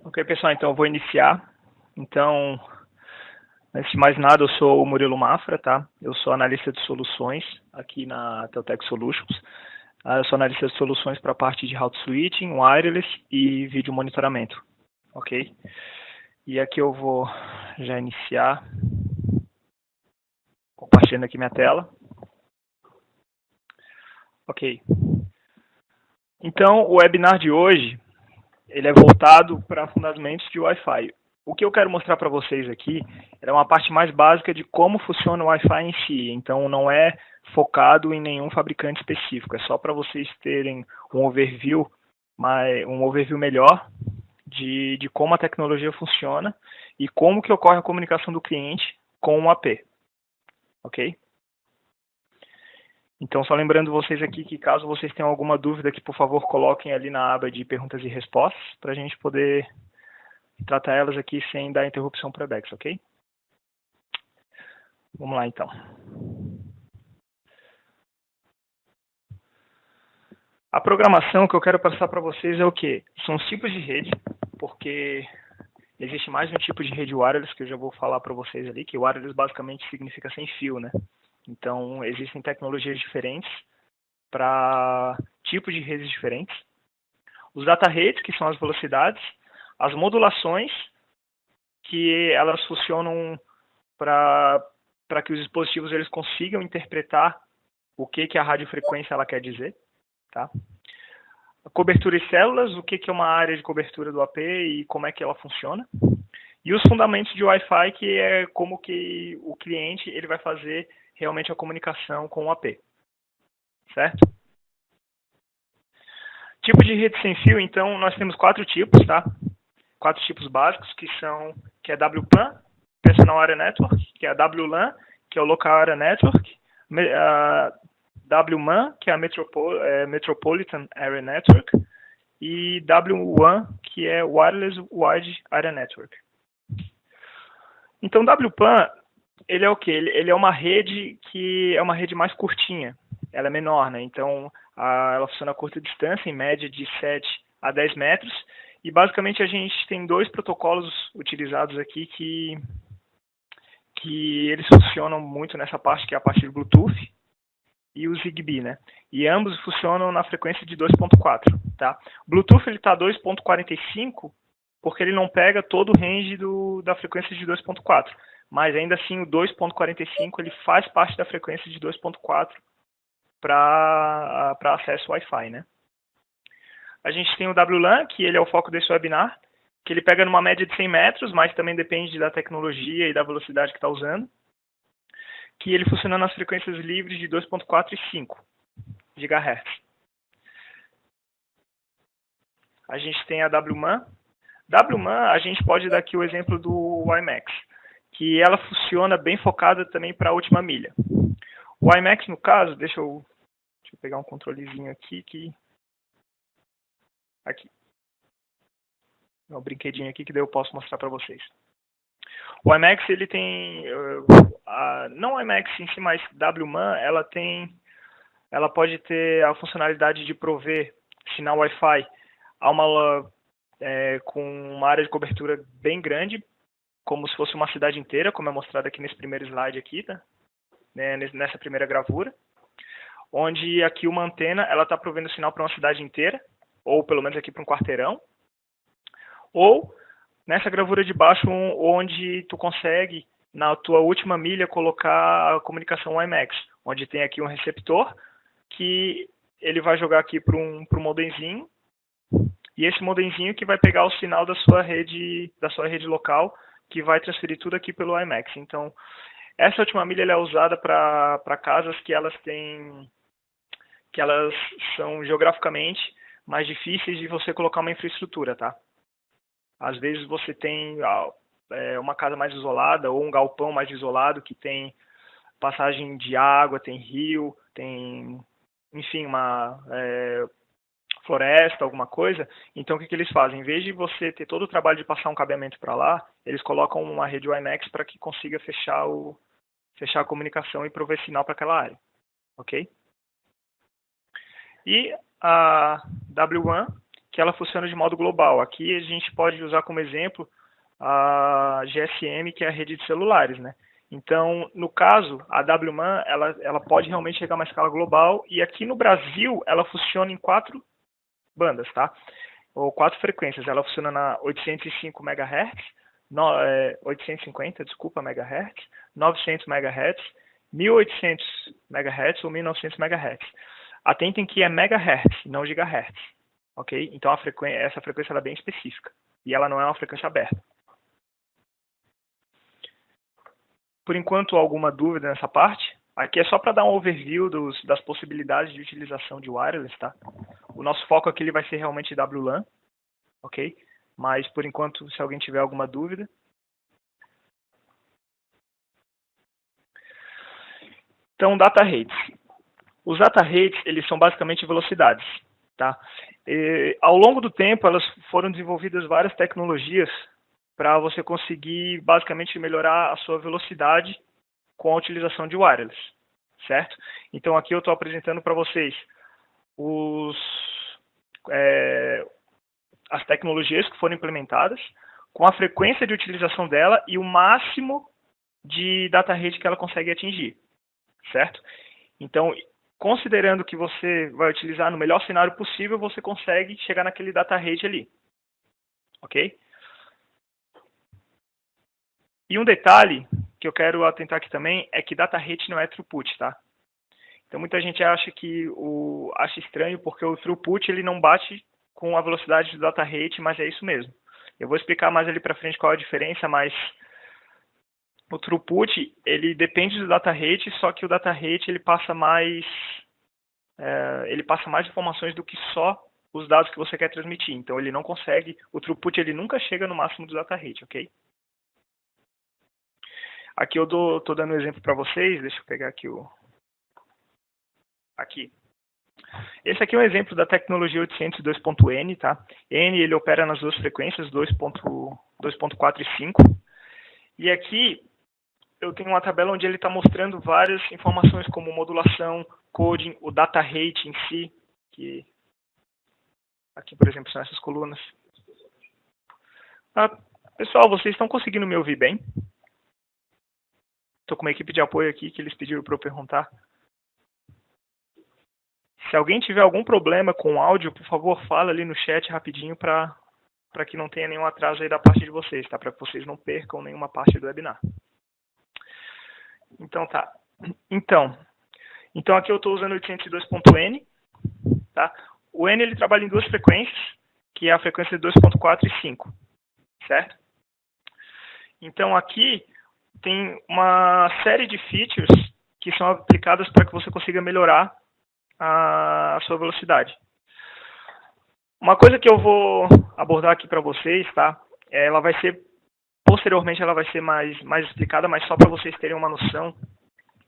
Ok, pessoal, então eu vou iniciar. Então, antes de mais nada, eu sou o Murilo Mafra, tá? Eu sou analista de soluções aqui na Teltec Solutions. Eu sou analista de soluções para a parte de route switching, wireless e vídeo monitoramento, ok? E aqui eu vou já iniciar compartilhando aqui minha tela. Ok. Então, o webinar de hoje, ele é voltado para fundamentos de Wi-Fi. O que eu quero mostrar para vocês aqui é uma parte mais básica de como funciona o Wi-Fi em si. Então, não é focado em nenhum fabricante específico. É só para vocês terem um overview melhor de como a tecnologia funciona e como que ocorre a comunicação do cliente com o AP. Ok? Então, só lembrando vocês aqui que caso vocês tenham alguma dúvida, que por favor coloquem ali na aba de perguntas e respostas para a gente poder tratar elas aqui sem dar interrupção para a Bex, ok? Vamos lá, então. A programação que eu quero passar para vocês é o quê? São os tipos de rede, porque existe mais um tipo de rede wireless que eu já vou falar para vocês ali, que wireless basicamente significa sem fio, né? Então, existem tecnologias diferentes para tipos de redes diferentes. Os data rates, que são as velocidades, as modulações, que elas funcionam para que os dispositivos eles consigam interpretar o que a radiofrequência ela quer dizer, tá? A cobertura e células, o que é uma área de cobertura do AP e como é que ela funciona. E os fundamentos de Wi-Fi, que é como que o cliente ele vai fazer realmente a comunicação com o AP, certo? Tipo de rede sem fio, então, nós temos 4 tipos, tá? 4 tipos básicos, que é WPAN, Personal Area Network, que é a WLAN, que é o Local Area Network, a WMAN, que é a Metropolitan Area Network, e WWAN, que é Wireless Wide Area Network. Então, WPAN, ele é o quê? Ele é uma rede que é uma rede mais curtinha, ela é menor, né? Então, ela funciona a curta distância, em média de 7 a 10 metros, e basicamente a gente tem 2 protocolos utilizados aqui que eles funcionam muito nessa parte, que é a parte do Bluetooth e o Zigbee, né? E ambos funcionam na frequência de 2.4, tá? O Bluetooth ele tá 2.45 porque ele não pega todo o range da frequência de 2.4, mas ainda assim o 2.45 ele faz parte da frequência de 2.4 para acesso Wi-Fi, né? A gente tem o WLAN, que ele é o foco desse webinar, que ele pega numa média de 100 metros, mas também depende da tecnologia e da velocidade que está usando, que ele funciona nas frequências livres de 2.4 e 5 GHz. A gente tem a WMAN. WMAN, a gente pode dar aqui o exemplo do WiMAX, que ela funciona bem focada também para a última milha. O WiMAX, no caso, deixa eu pegar um controlezinho aqui, aqui. Um brinquedinho aqui que daí eu posso mostrar para vocês. O WiMAX, ele tem, não o WiMAX em si, mas WMAN, ela pode ter a funcionalidade de prover sinal Wi-Fi com uma área de cobertura bem grande, como se fosse uma cidade inteira, como é mostrado aqui nesse primeiro slide aqui, tá? Nessa primeira gravura, onde aqui uma antena ela está provendo sinal para uma cidade inteira, ou pelo menos aqui para um quarteirão, ou nessa gravura de baixo, onde tu consegue, na tua última milha, colocar a comunicação WiMAX, onde tem aqui um receptor, que ele vai jogar aqui para um modemzinho, e esse modemzinho que vai pegar o sinal da sua rede local, que vai transferir tudo aqui pelo WiMAX. Então, essa última milha ela é usada para casas que elas são geograficamente mais difíceis de você colocar uma infraestrutura, tá? Às vezes você tem uma casa mais isolada ou um galpão mais isolado que tem passagem de água, tem rio, tem, enfim, uma floresta, alguma coisa. Então, o que eles fazem? Em vez de você ter todo o trabalho de passar um cabeamento para lá, eles colocam uma rede WiMAX para que consiga fechar a comunicação e prover sinal para aquela área, ok? E a WWAN, que ela funciona de modo global. Aqui a gente pode usar como exemplo a GSM, que é a rede de celulares, né? Então, no caso, a WMAN, ela pode realmente chegar a uma escala global, e aqui no Brasil, ela funciona em 4 bandas, tá? Ou 4 frequências. Ela funciona na 805 MHz, 850, desculpa, MHz, 900 MHz, 1800 MHz ou 1900 MHz. Atentem que é megahertz, não gigahertz, ok? Então essa frequência ela é bem específica e ela não é uma frequência aberta. Por enquanto, alguma dúvida nessa parte? Aqui é só para dar um overview das possibilidades de utilização de wireless, tá? O nosso foco aqui ele vai ser realmente WLAN, ok? Mas, por enquanto, se alguém tiver alguma dúvida. Então, data rates. Os data rates, eles são basicamente velocidades, tá? Ao longo do tempo, elas foram desenvolvidas várias tecnologias para você conseguir, basicamente, melhorar a sua velocidade com a utilização de wireless, certo? Então, aqui eu estou apresentando para vocês as tecnologias que foram implementadas, com a frequência de utilização dela e o máximo de data rate que ela consegue atingir, certo? Então, considerando que você vai utilizar no melhor cenário possível, você consegue chegar naquele data rate ali, ok? E um detalhe que eu quero atentar aqui também é que data rate não é throughput, tá? Então muita gente acha estranho porque o throughput ele não bate com a velocidade do data rate, mas é isso mesmo. Eu vou explicar mais ali para frente qual é a diferença, mas o throughput ele depende do data rate, só que o data rate ele passa mais informações do que só os dados que você quer transmitir. Então ele não consegue, o throughput ele nunca chega no máximo do data rate, ok? Aqui eu estou dando um exemplo para vocês, deixa eu pegar aqui aqui. Esse aqui é um exemplo da tecnologia 802.N, tá? N ele opera nas duas frequências, 2.4 e 5. E aqui eu tenho uma tabela onde ele está mostrando várias informações como modulação, coding, o data rate em si, que aqui, por exemplo, são essas colunas. Pessoal, vocês estão conseguindo me ouvir bem? Estou com uma equipe de apoio aqui que eles pediram para eu perguntar. Se alguém tiver algum problema com o áudio, por favor, fala ali no chat rapidinho para que não tenha nenhum atraso aí da parte de vocês, tá? Para que vocês não percam nenhuma parte do webinar. Então tá. Então aqui eu estou usando 802.N, tá? O N ele trabalha em duas frequências, que é a frequência de 2.4 e 5, certo? Então aqui tem uma série de features que são aplicadas para que você consiga melhorar a sua velocidade. Uma coisa que eu vou abordar aqui para vocês, tá? Ela vai ser, posteriormente ela vai ser mais explicada, mas só para vocês terem uma noção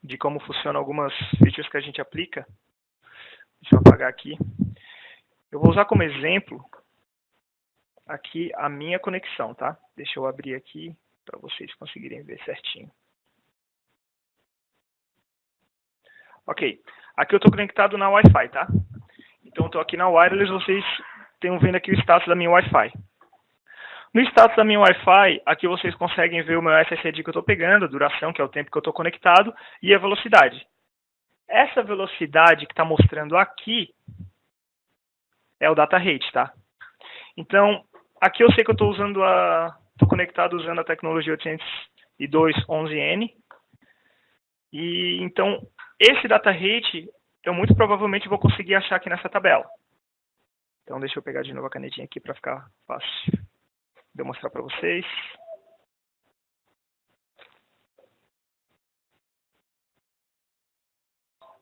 de como funcionam algumas features que a gente aplica. Deixa eu apagar aqui. Eu vou usar como exemplo aqui a minha conexão, tá? Deixa eu abrir aqui para vocês conseguirem ver certinho. Ok, aqui eu estou conectado na Wi-Fi, tá? Então eu estou aqui na wireless, vocês estão vendo aqui o status da minha Wi-Fi. No status da minha Wi-Fi, aqui vocês conseguem ver o meu SSID que eu estou pegando, a duração, que é o tempo que eu estou conectado, e a velocidade. Essa velocidade que está mostrando aqui é o data rate, tá? Então, aqui eu sei que eu estou conectado usando a tecnologia 802.11n. E então, esse data rate, eu muito provavelmente vou conseguir achar aqui nessa tabela. Então, deixa eu pegar de novo a canetinha aqui para ficar fácil de eu mostrar para vocês.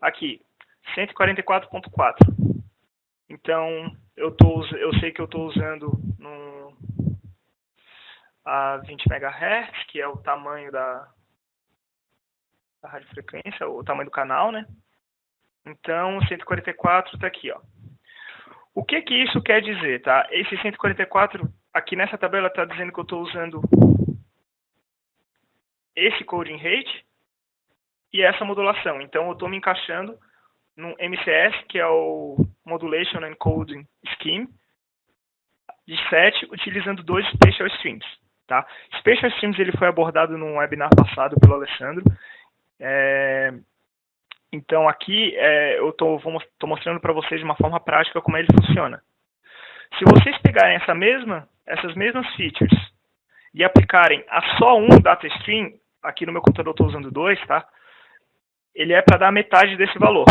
Aqui, 144.4. Então, eu sei que eu estou usando a 20 MHz, que é o tamanho da radiofrequência, o tamanho do canal, né? Então, 144 está aqui, ó. O que isso quer dizer, tá? Esse 144, aqui nessa tabela, está dizendo que eu estou usando esse coding rate e essa modulação. Então, eu estou me encaixando no MCS, que é o Modulation and Coding Scheme, de 7 utilizando 2 Special Streams. Tá? Special Streams ele foi abordado num webinar passado pelo Alessandro. Então aqui eu estou mostrando para vocês de uma forma prática como ele funciona. Se vocês pegarem essas mesmas features e aplicarem a só um data stream, aqui no meu computador eu estou usando 2, tá? Ele é para dar metade desse valor.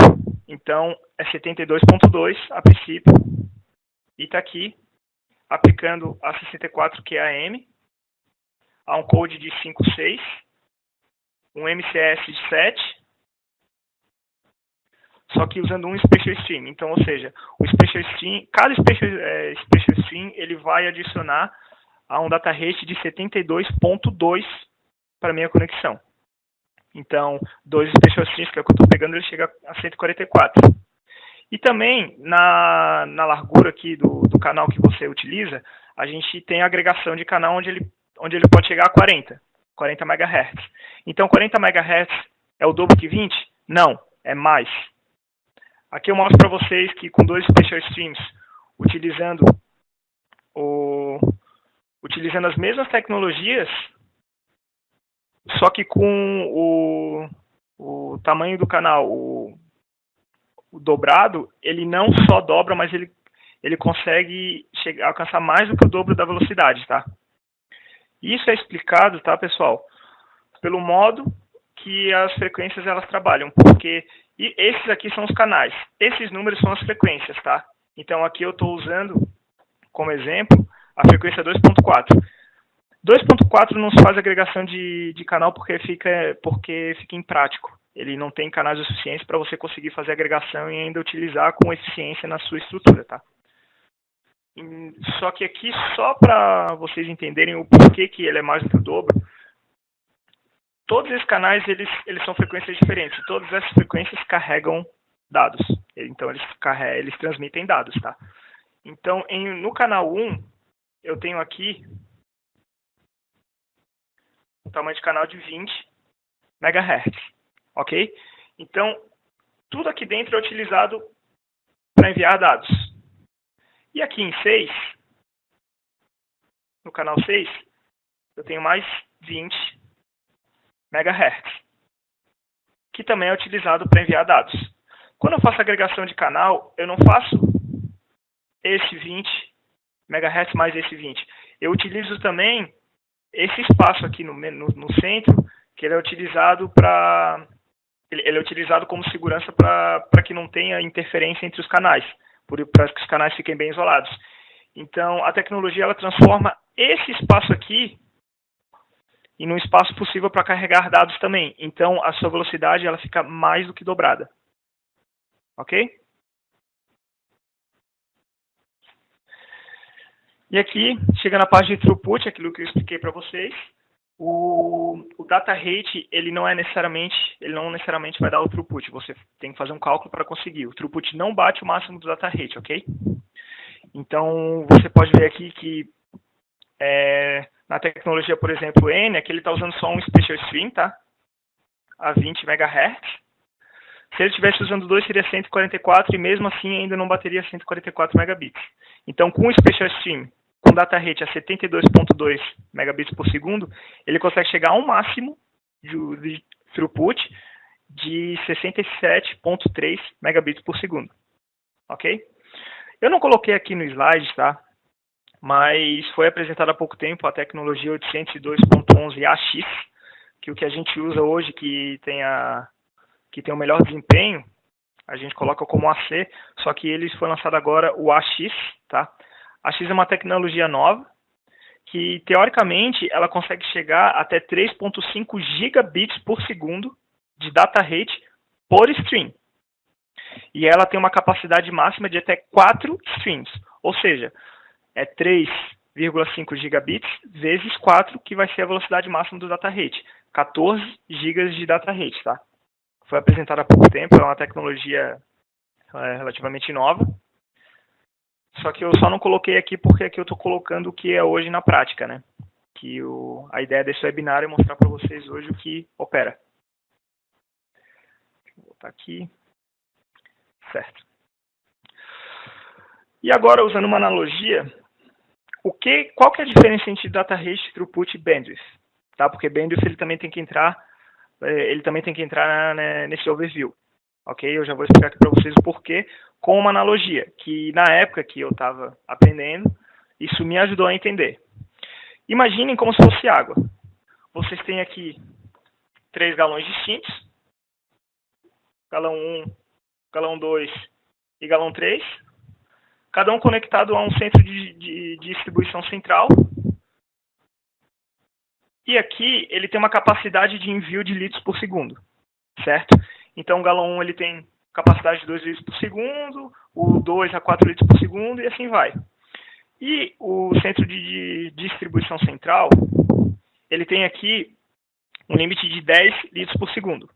Então é 72.2 a princípio. E está aqui aplicando a 64 QAM, a um code de 5.6, um MCS de 7, só que usando um Special Stream. Então, ou seja, o Special Stream, cada Special Stream ele vai adicionar a um data rate de 72.2 para minha conexão. Então, 2 Special Streams, que é o que eu estou pegando, ele chega a 144. E também, na largura aqui do canal que você utiliza, a gente tem a agregação de canal onde ele pode chegar a 40 MHz. Então, 40 MHz é o dobro que 20? Não, é mais. Aqui eu mostro para vocês que com 2 Special Streams, utilizando as mesmas tecnologias, só que com o tamanho do canal, o dobrado, ele não só dobra, mas ele consegue alcançar mais do que o dobro da velocidade, tá? Isso é explicado, tá, pessoal, pelo modo que as frequências elas trabalham, porque esses aqui são os canais, esses números são as frequências, tá? Então aqui eu estou usando como exemplo a frequência 2.4. 2.4 não se faz agregação de canal porque fica imprático. Ele não tem canais o suficiente para você conseguir fazer agregação e ainda utilizar com eficiência na sua estrutura, tá? Só que aqui, só para vocês entenderem o porquê que ele é mais do que o dobro, todos esses canais eles são frequências diferentes. Todas essas frequências carregam dados. Então, eles transmitem dados, tá? Então, no canal 1, eu tenho aqui um tamanho de canal de 20 MHz, ok? Então, tudo aqui dentro é utilizado para enviar dados. E aqui em 6, no canal 6, eu tenho mais 20 MHz, que também é utilizado para enviar dados. Quando eu faço agregação de canal, eu não faço esse 20 MHz mais esse 20. Eu utilizo também esse espaço aqui no centro, que ele é utilizado ele é utilizado como segurança para que não tenha interferência entre os canais, para que os canais fiquem bem isolados. Então, a tecnologia ela transforma esse espaço aqui em um espaço possível para carregar dados também. Então, a sua velocidade ela fica mais do que dobrada. Ok? E aqui, chega na parte de throughput, aquilo que eu expliquei para vocês. O data rate, ele não necessariamente vai dar o throughput. Você tem que fazer um cálculo para conseguir. O throughput não bate o máximo do data rate, ok? Então, você pode ver aqui que na tecnologia, por exemplo, N, aqui ele está usando só um Special Stream, tá? A 20 MHz. Se ele estivesse usando 2, seria 144, e mesmo assim ainda não bateria 144 megabits. Então, com o Special Stream, com data rate a 72.2 megabits por segundo, ele consegue chegar a um máximo de throughput de 67.3 megabits por segundo. Ok? Eu não coloquei aqui no slide, tá? Mas foi apresentada há pouco tempo a tecnologia 802.11ax, que o que a gente usa hoje, que tem o melhor desempenho, a gente coloca como AC, só que eles foi lançado agora o AX, tá? AX é uma tecnologia nova, que teoricamente ela consegue chegar até 3.5 gigabits por segundo de data rate por stream. E ela tem uma capacidade máxima de até 4 streams, ou seja, é 3,5 gigabits vezes 4, que vai ser a velocidade máxima do data rate. 14 gigas de data rate, tá? Foi apresentada há pouco tempo, é uma tecnologia relativamente nova. Só que eu só não coloquei aqui porque aqui eu estou colocando o que é hoje na prática, né? Que a ideia desse webinar é mostrar para vocês hoje o que opera. Vou botar aqui. Certo. E agora, usando uma analogia, Qual que é a diferença entre data rate, throughput e bandwidth? Tá? Porque bandwidth ele também tem que entrar nesse overview. Ok? Eu já vou explicar aqui para vocês o porquê com uma analogia, que na época que eu estava aprendendo, isso me ajudou a entender. Imaginem como se fosse água. Vocês têm aqui 3 galões distintos, galão 1, galão 2 e galão 3, cada um conectado a um centro de distribuição central. E aqui ele tem uma capacidade de envio de litros por segundo, certo? Então o galão 1 ele tem capacidade de 2 litros por segundo, o 2 a 4 litros por segundo e assim vai. E o centro de distribuição central, ele tem aqui um limite de 10 litros por segundo.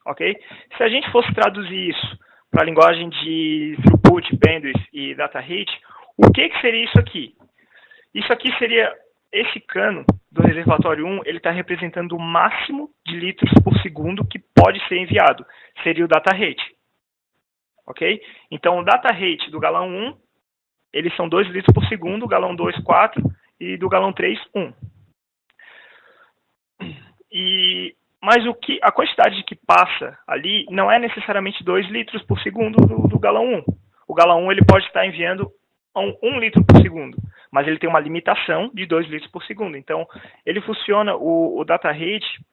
Ok? Se a gente fosse traduzir isso para a linguagem de throughput, bandwidth e data rate, o que seria isso aqui? Isso aqui seria esse cano do reservatório 1, ele está representando o máximo de litros por segundo que pode ser enviado. Seria o data rate. Ok? Então, o data rate do galão 1, eles são 2 litros por segundo, galão 2, 4, e do galão 3, 1. Mas a quantidade que passa ali não é necessariamente 2 litros por segundo do galão 1. O galão 1 ele pode estar enviando 1 litro por segundo, mas ele tem uma limitação de 2 litros por segundo. Então, ele funciona, o data rate,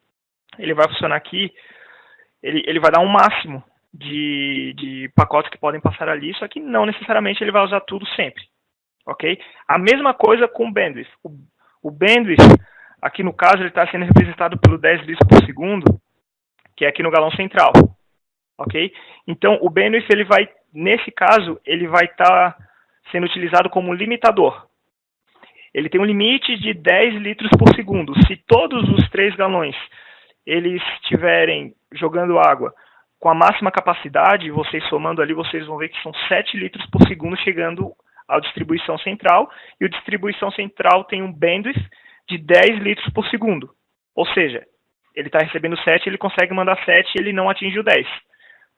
ele vai funcionar aqui, ele vai dar um máximo de pacotes que podem passar ali, só que não necessariamente ele vai usar tudo sempre. Ok? A mesma coisa com o bandwidth. O bandwidth, aqui no caso, ele está sendo representado pelo 10 litros por segundo, que é aqui no galão central. Ok? Então, o bandwidth, nesse caso, ele vai estar sendo utilizado como limitador. Ele tem um limite de 10 litros por segundo. Se todos os 3 galões eles estiverem jogando água com a máxima capacidade, vocês somando ali, vocês vão ver que são 7 litros por segundo chegando à distribuição central, e a distribuição central tem um bandwidth de 10 litros por segundo. Ou seja, ele está recebendo 7, ele consegue mandar 7 e ele não atinge o 10.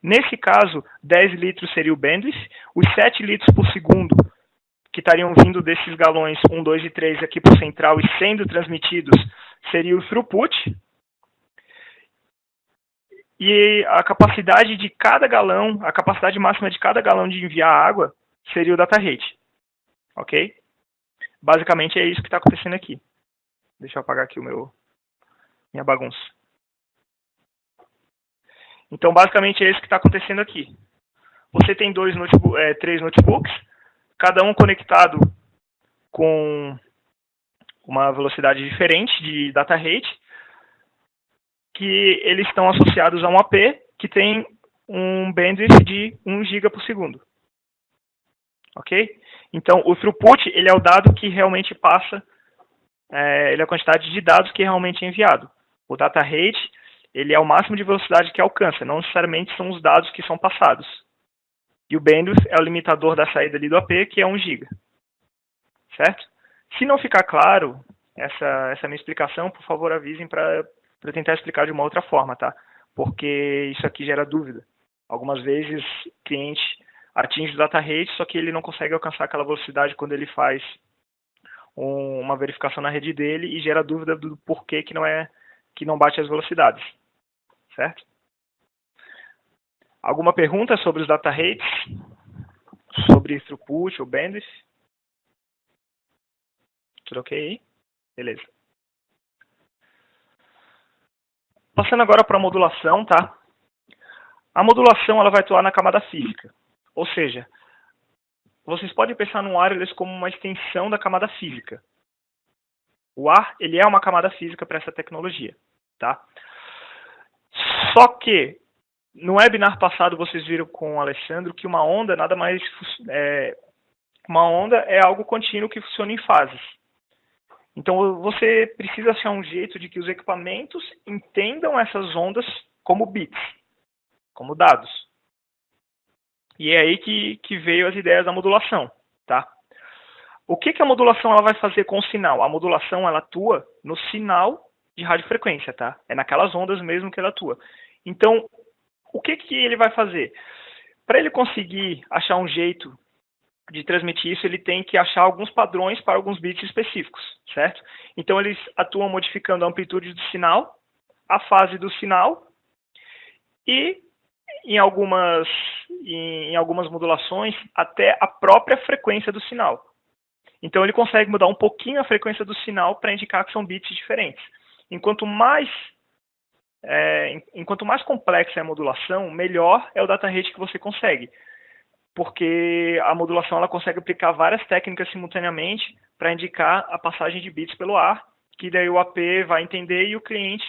Nesse caso, 10 litros seria o bandwidth, os 7 litros por segundo que estariam vindo desses galões 1, 2 e 3 aqui para o central e sendo transmitidos seria o throughput, e a capacidade de cada galão, a capacidade máxima de cada galão de enviar água seria o data rate. Ok? Basicamente é isso que está acontecendo aqui. Deixa eu apagar aqui minha bagunça. Então, basicamente é isso que está acontecendo aqui. Você tem 3 notebooks, cada um conectado com uma velocidade diferente de data rate, que eles estão associados a um AP que tem um bandwidth de 1 GB por segundo. Ok? Então, o throughput ele é o dado que realmente passa, ele é a quantidade de dados que realmente é enviado. O data rate ele é o máximo de velocidade que alcança, não necessariamente são os dados que são passados. E o bandwidth é o limitador da saída ali do AP, que é 1 GB. Certo? Se não ficar claro essa minha explicação, por favor avisem para tentar explicar de uma outra forma, tá? Porque isso aqui gera dúvida. Algumas vezes o cliente atinge o data rate, só que ele não consegue alcançar aquela velocidade quando ele faz uma verificação na rede dele e gera dúvida do porquê que não bate as velocidades. Certo? Alguma pergunta sobre os data rates? Sobre throughput ou bandwidth? Tudo ok aí? Beleza. Passando agora para a modulação, tá? A modulação ela vai atuar na camada física. Ou seja, vocês podem pensar no wireless como uma extensão da camada física. O ar, ele é uma camada física para essa tecnologia, tá? Só que no webinar passado vocês viram com o Alessandro que uma onda nada mais uma onda é algo contínuo que funciona em fases. Então você precisa achar um jeito de que os equipamentos entendam essas ondas como bits, como dados. E é aí que veio as ideias da modulação, tá? O que a modulação ela vai fazer com o sinal? A modulação ela atua no sinal de radiofrequência, tá? É naquelas ondas mesmo que ela atua. Então, o que ele vai fazer? Para ele conseguir achar um jeito de transmitir isso, ele tem que achar alguns padrões para alguns bits específicos, certo? Então, eles atuam modificando a amplitude do sinal, a fase do sinal e, em algumas modulações, até a própria frequência do sinal. Então, ele consegue mudar um pouquinho a frequência do sinal para indicar que são bits diferentes. Enquanto mais complexa é a modulação, melhor é o data rate que você consegue. Porque a modulação ela consegue aplicar várias técnicas simultaneamente para indicar a passagem de bits pelo ar, que daí o AP vai entender e o cliente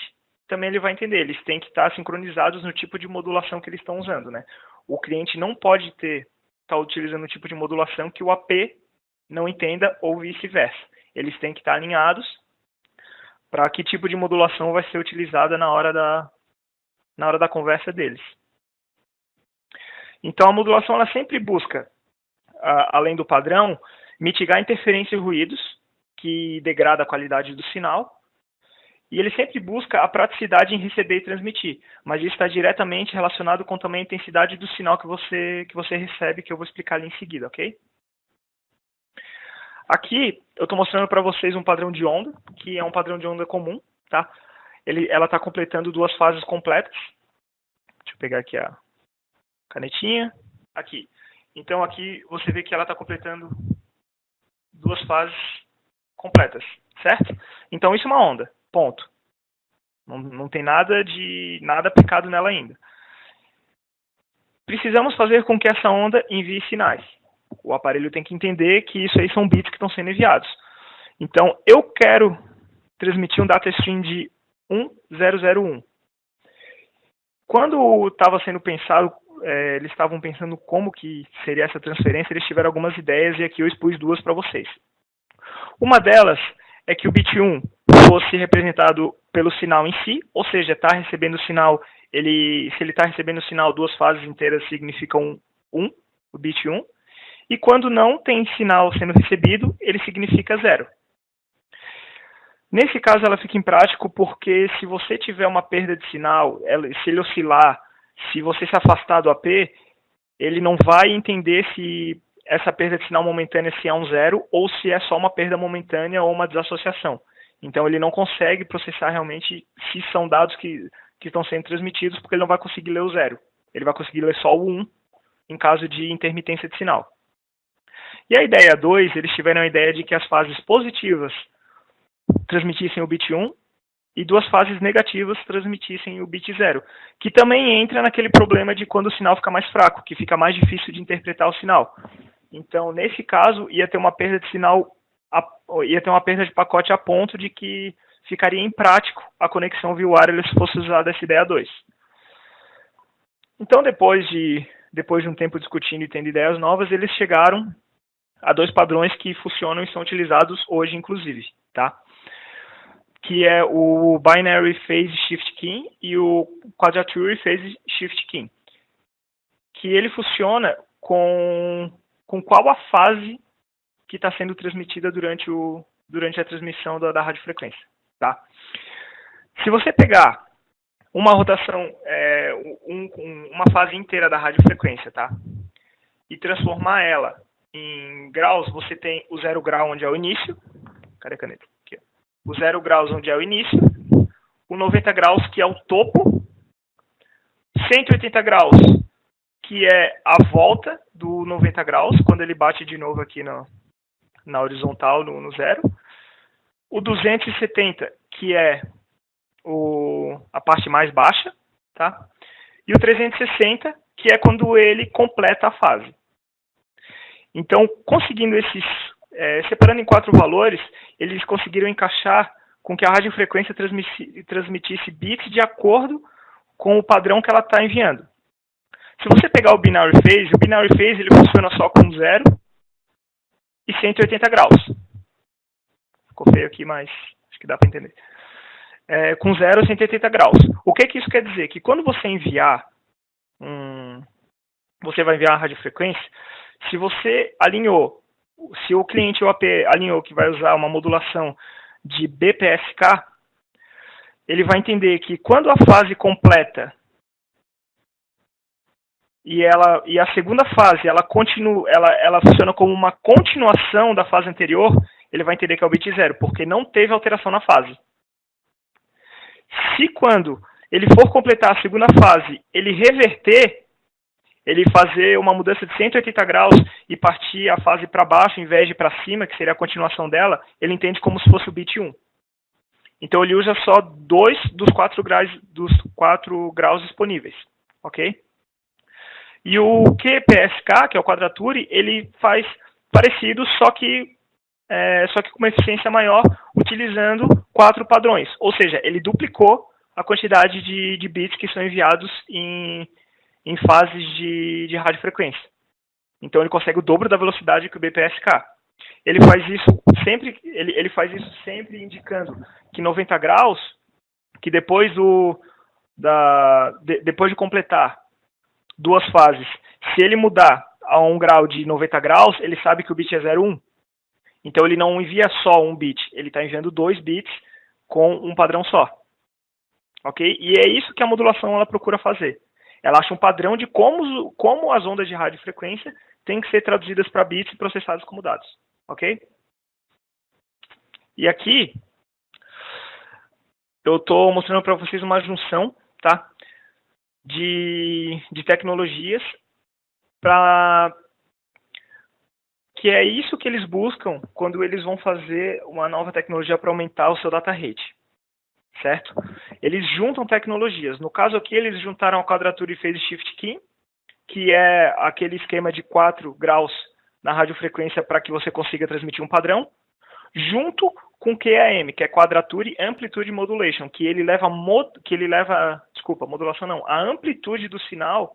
também ele vai entender. Eles têm que estar sincronizados no tipo de modulação que eles estão usando, né? O cliente não pode estar utilizando um tipo de modulação que o AP não entenda ou vice-versa. Eles têm que estar alinhados para que tipo de modulação vai ser utilizada na hora da conversa deles. Então, a modulação ela sempre busca, além do padrão, mitigar interferência e ruídos, que degrada a qualidade do sinal, e ele sempre busca a praticidade em receber e transmitir, mas isso está diretamente relacionado com também a intensidade do sinal que você recebe, que eu vou explicar ali em seguida, ok? Aqui, eu estou mostrando para vocês um padrão de onda, que é um padrão de onda comum, tá? Ela está completando duas fases completas. Deixa eu pegar aqui a canetinha. Aqui. Então, aqui você vê que ela está completando duas fases completas, certo? Então, isso é uma onda, ponto. Não tem nada aplicado nela ainda. Precisamos fazer com que essa onda envie sinais. O aparelho tem que entender que isso aí são bits que estão sendo enviados. Então, eu quero transmitir um data stream de 1001. Quando estava sendo pensado, eles estavam pensando como que seria essa transferência, eles tiveram algumas ideias e aqui eu expus duas para vocês. Uma delas é que o bit 1 fosse representado pelo sinal em si, ou seja, está recebendo o sinal, se ele está recebendo o sinal, duas fases inteiras significam 1, o bit 1. E quando não tem sinal sendo recebido, ele significa 0. Nesse caso, ela fica imprático porque se você tiver uma perda de sinal, se ele oscilar, se você se afastar do AP, ele não vai entender se essa perda de sinal momentânea se é um 0 ou se é só uma perda momentânea ou uma desassociação. Então, ele não consegue processar realmente se são dados que estão sendo transmitidos, porque ele não vai conseguir ler o 0. Ele vai conseguir ler só o 1 em caso de intermitência de sinal. E a ideia 2, eles tiveram a ideia de que as fases positivas transmitissem o bit 1 e duas fases negativas transmitissem o bit 0, que também entra naquele problema de quando o sinal fica mais fraco, que fica mais difícil de interpretar o sinal. Então, nesse caso, ia ter uma perda de sinal, ia ter uma perda de pacote a ponto de que ficaria imprático a conexão via wireless se fosse usada essa ideia 2. Então, depois de um tempo discutindo e tendo ideias novas, eles chegaram a dois padrões que funcionam e são utilizados hoje, inclusive, tá? Que é o Binary Phase Shift Key e o Quadrature Phase Shift Key. Que ele funciona com qual a fase que está sendo transmitida durante a transmissão da radiofrequência, tá? Se você pegar uma rotação, uma fase inteira da radiofrequência, tá? E transformar ela em graus, você tem o 0 grau, onde é o início. Cadê a caneta? Aqui, ó. O 0 graus, onde é o início. O 90 graus, que é o topo. 180 graus, que é a volta do 90 graus, quando ele bate de novo aqui na horizontal, no 0. O 270, que é a parte mais baixa, tá? E o 360, que é quando ele completa a fase. Então, conseguindo separando em 4 valores, eles conseguiram encaixar com que a radiofrequência transmitisse bits de acordo com o padrão que ela está enviando. Se você pegar o Binary Phase ele funciona só com 0 e 180 graus. Ficou feio aqui, mas acho que dá para entender. Com 0 e 180 graus. O que isso quer dizer? Que quando você enviar você vai enviar a radiofrequência, se você alinhou, se o cliente OAP alinhou que vai usar uma modulação de BPSK, ele vai entender que quando a fase completa e a segunda fase ela funciona como uma continuação da fase anterior, ele vai entender que é o bit 0, porque não teve alteração na fase. Se quando ele for completar a segunda fase, ele reverter, ele fazer uma mudança de 180 graus e partir a fase para baixo em vez de para cima, que seria a continuação dela, ele entende como se fosse o bit 1. Então ele usa só 2 dos 4 graus disponíveis, ok? E o QPSK, que é o Quadrature, ele faz parecido, só que com uma eficiência maior, utilizando 4 padrões. Ou seja, ele duplicou a quantidade de bits que são enviados em fases de radiofrequência. Então ele consegue o dobro da velocidade que o BPSK. Ele faz isso sempre indicando que 90 graus, que depois de completar 2 fases, se ele mudar a 1 grau de 90 graus, ele sabe que o bit é 0,1. Então ele não envia só um bit, ele está enviando 2 bits com um padrão só. Ok? E é isso que a modulação ela procura fazer. Ela acha um padrão de como as ondas de radiofrequência têm que ser traduzidas para bits e processadas como dados. Ok? E aqui eu estou mostrando para vocês uma junção, tá, de tecnologias que é isso que eles buscam quando eles vão fazer uma nova tecnologia para aumentar o seu data rate, certo? Eles juntam tecnologias. No caso aqui, eles juntaram a Quadrature Phase Shift Key, que é aquele esquema de 4 graus na radiofrequência para que você consiga transmitir um padrão, junto com QAM, que é Quadrature Amplitude Modulation, que ele leva modulação não, a amplitude do sinal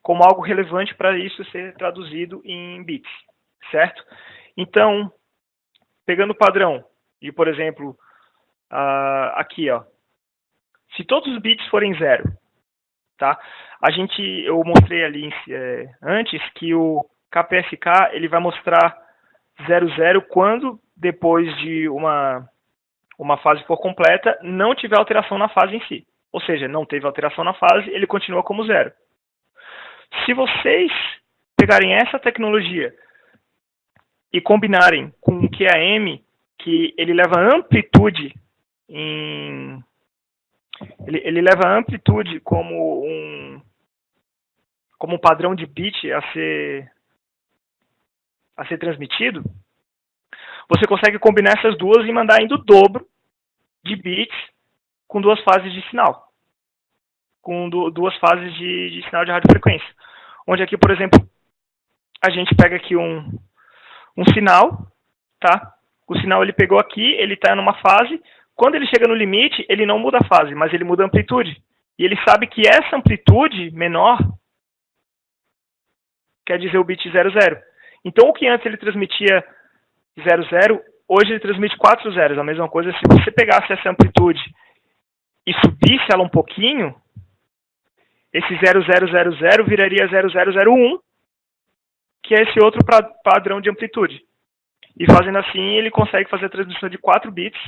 como algo relevante para isso ser traduzido em bits, certo? Então, pegando o padrão de, por exemplo, aqui, ó, se todos os bits forem 0, tá? Eu mostrei ali antes que o KPSK ele vai mostrar 00 quando, depois de uma fase for completa, não tiver alteração na fase em si. Ou seja, não teve alteração na fase, ele continua como 0. Se vocês pegarem essa tecnologia e combinarem com o QAM, que ele leva amplitude ele leva amplitude como um padrão de bit a ser transmitido, você consegue combinar essas duas e mandar ainda o dobro de bits com 2 fases de sinal. Com 2 fases de sinal de radiofrequência. Onde aqui, por exemplo, a gente pega aqui um sinal, tá? O sinal ele pegou aqui, ele está numa fase. Quando ele chega no limite, ele não muda a fase, mas ele muda a amplitude. E ele sabe que essa amplitude menor quer dizer o bit 00. Então, o que antes ele transmitia 00, hoje ele transmite 4 zeros. A mesma coisa, se você pegasse essa amplitude e subisse ela um pouquinho, esse 0000 viraria 0001, que é esse outro padrão de amplitude. E fazendo assim, ele consegue fazer a transmissão de 4 bits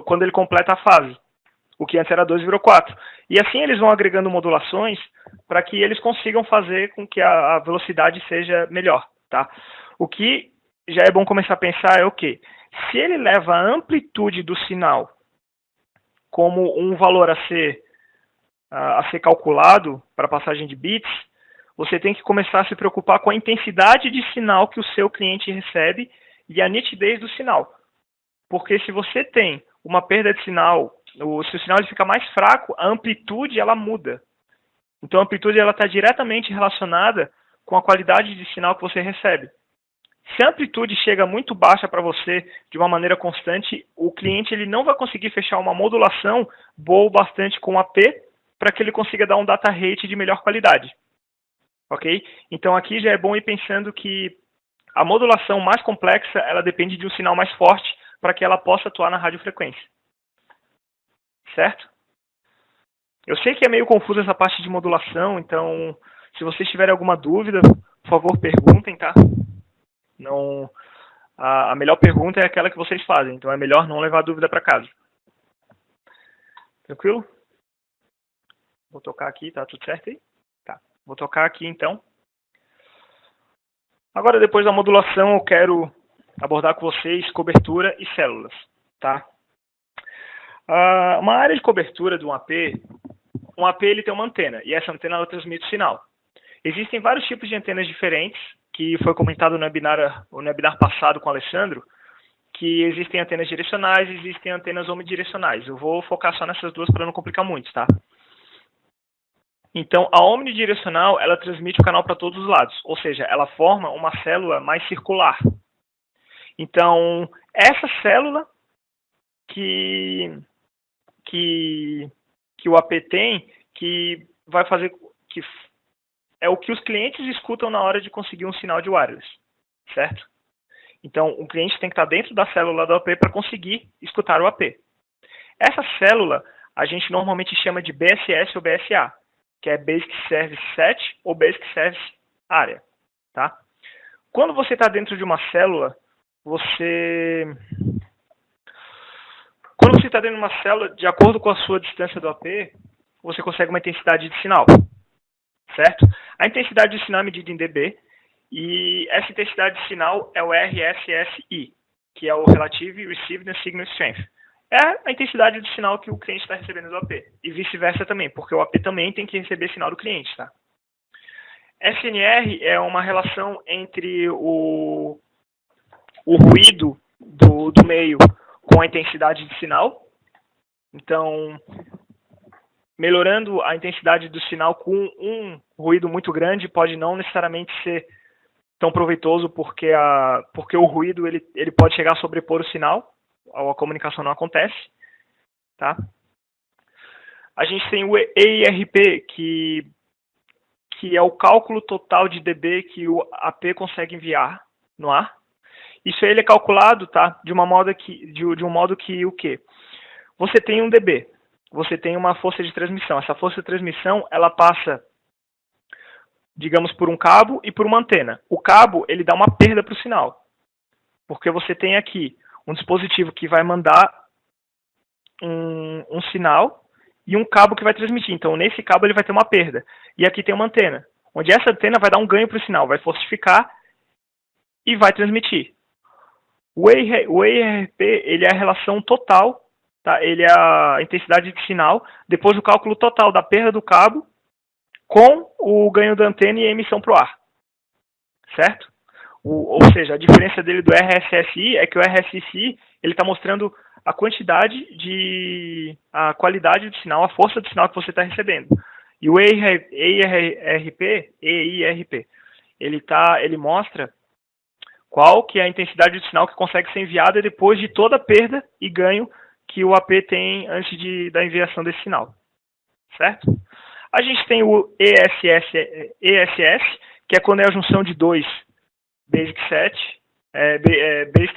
quando ele completa a fase. O que antes era 2 virou 4. E assim eles vão agregando modulações para que eles consigam fazer com que a velocidade seja melhor. Tá? O que já é bom começar a pensar é o quê? Se ele leva a amplitude do sinal como um valor a ser calculado para passagem de bits, você tem que começar a se preocupar com a intensidade de sinal que o seu cliente recebe e a nitidez do sinal. Porque se você tem uma perda de sinal, se o sinal ele fica mais fraco, a amplitude ela muda. Então a amplitude está diretamente relacionada com a qualidade de sinal que você recebe. Se a amplitude chega muito baixa para você de uma maneira constante, o cliente ele não vai conseguir fechar uma modulação boa o bastante com AP para que ele consiga dar um data rate de melhor qualidade. Ok? Então aqui já é bom ir pensando que a modulação mais complexa ela depende de um sinal mais forte para que ela possa atuar na radiofrequência. Certo? Eu sei que é meio confuso essa parte de modulação, então se vocês tiverem alguma dúvida, por favor perguntem, tá? Não, a melhor pergunta é aquela que vocês fazem, então é melhor não levar dúvida para casa. Tranquilo? Vou tocar aqui, tá tudo certo aí? Tá. Vou tocar aqui então. Agora, depois da modulação, eu quero abordar com vocês cobertura e células, tá? Uma área de cobertura de um AP ele tem uma antena, e essa antena ela transmite sinal. Existem vários tipos de antenas diferentes, que foi comentado no webinar passado com o Alessandro, que existem antenas direcionais e existem antenas omnidirecionais. Eu vou focar só nessas duas para não complicar muito, tá? Então, a omnidirecional, ela transmite o canal para todos os lados, ou seja, ela forma uma célula mais circular. Então, essa célula que o AP tem, que vai fazer, que é o que os clientes escutam na hora de conseguir um sinal de wireless, certo? Então, o cliente tem que estar dentro da célula do AP para conseguir escutar o AP. Essa célula, a gente normalmente chama de BSS ou BSA, que é Basic Service Set ou Basic Service Area, tá? Quando você está dentro de uma célula, Quando você está dentro de uma célula, de acordo com a sua distância do AP, você consegue uma intensidade de sinal, certo? A intensidade de sinal é medida em dB, e essa intensidade de sinal é o RSSI, que é o Relative Received Signal Strength. É a intensidade do sinal que o cliente está recebendo do AP, e vice-versa também, porque o AP também tem que receber sinal do cliente, tá? SNR é uma relação entre o ruído do meio com a intensidade de sinal. Então, melhorando a intensidade do sinal com um ruído muito grande pode não necessariamente ser tão proveitoso, porque o ruído ele pode chegar a sobrepor o sinal, a comunicação não acontece, tá? A gente tem o EIRP, que é o cálculo total de dB que o AP consegue enviar no ar. Isso ele é calculado, tá? De um modo que o quê? Você tem um dB, você tem uma força de transmissão. Essa força de transmissão, ela passa, digamos, por um cabo e por uma antena. O cabo, ele dá uma perda para o sinal, porque você tem aqui um dispositivo que vai mandar um sinal e um cabo que vai transmitir. Então, nesse cabo, ele vai ter uma perda. E aqui tem uma antena, onde essa antena vai dar um ganho para o sinal, vai fortificar e vai transmitir. O EIRP, ele é a relação total, tá? Ele é a intensidade de sinal, depois o cálculo total da perda do cabo com o ganho da antena e a emissão para o ar, certo? Ou seja, a diferença dele do RSSI é que o RSSI ele está mostrando a a qualidade do sinal, a força do sinal que você está recebendo. E o EIRP, ele mostra qual que é a intensidade do sinal que consegue ser enviada depois de toda a perda e ganho que o AP tem antes da enviação desse sinal, certo? A gente tem o ESS, que é quando é a junção de dois Basic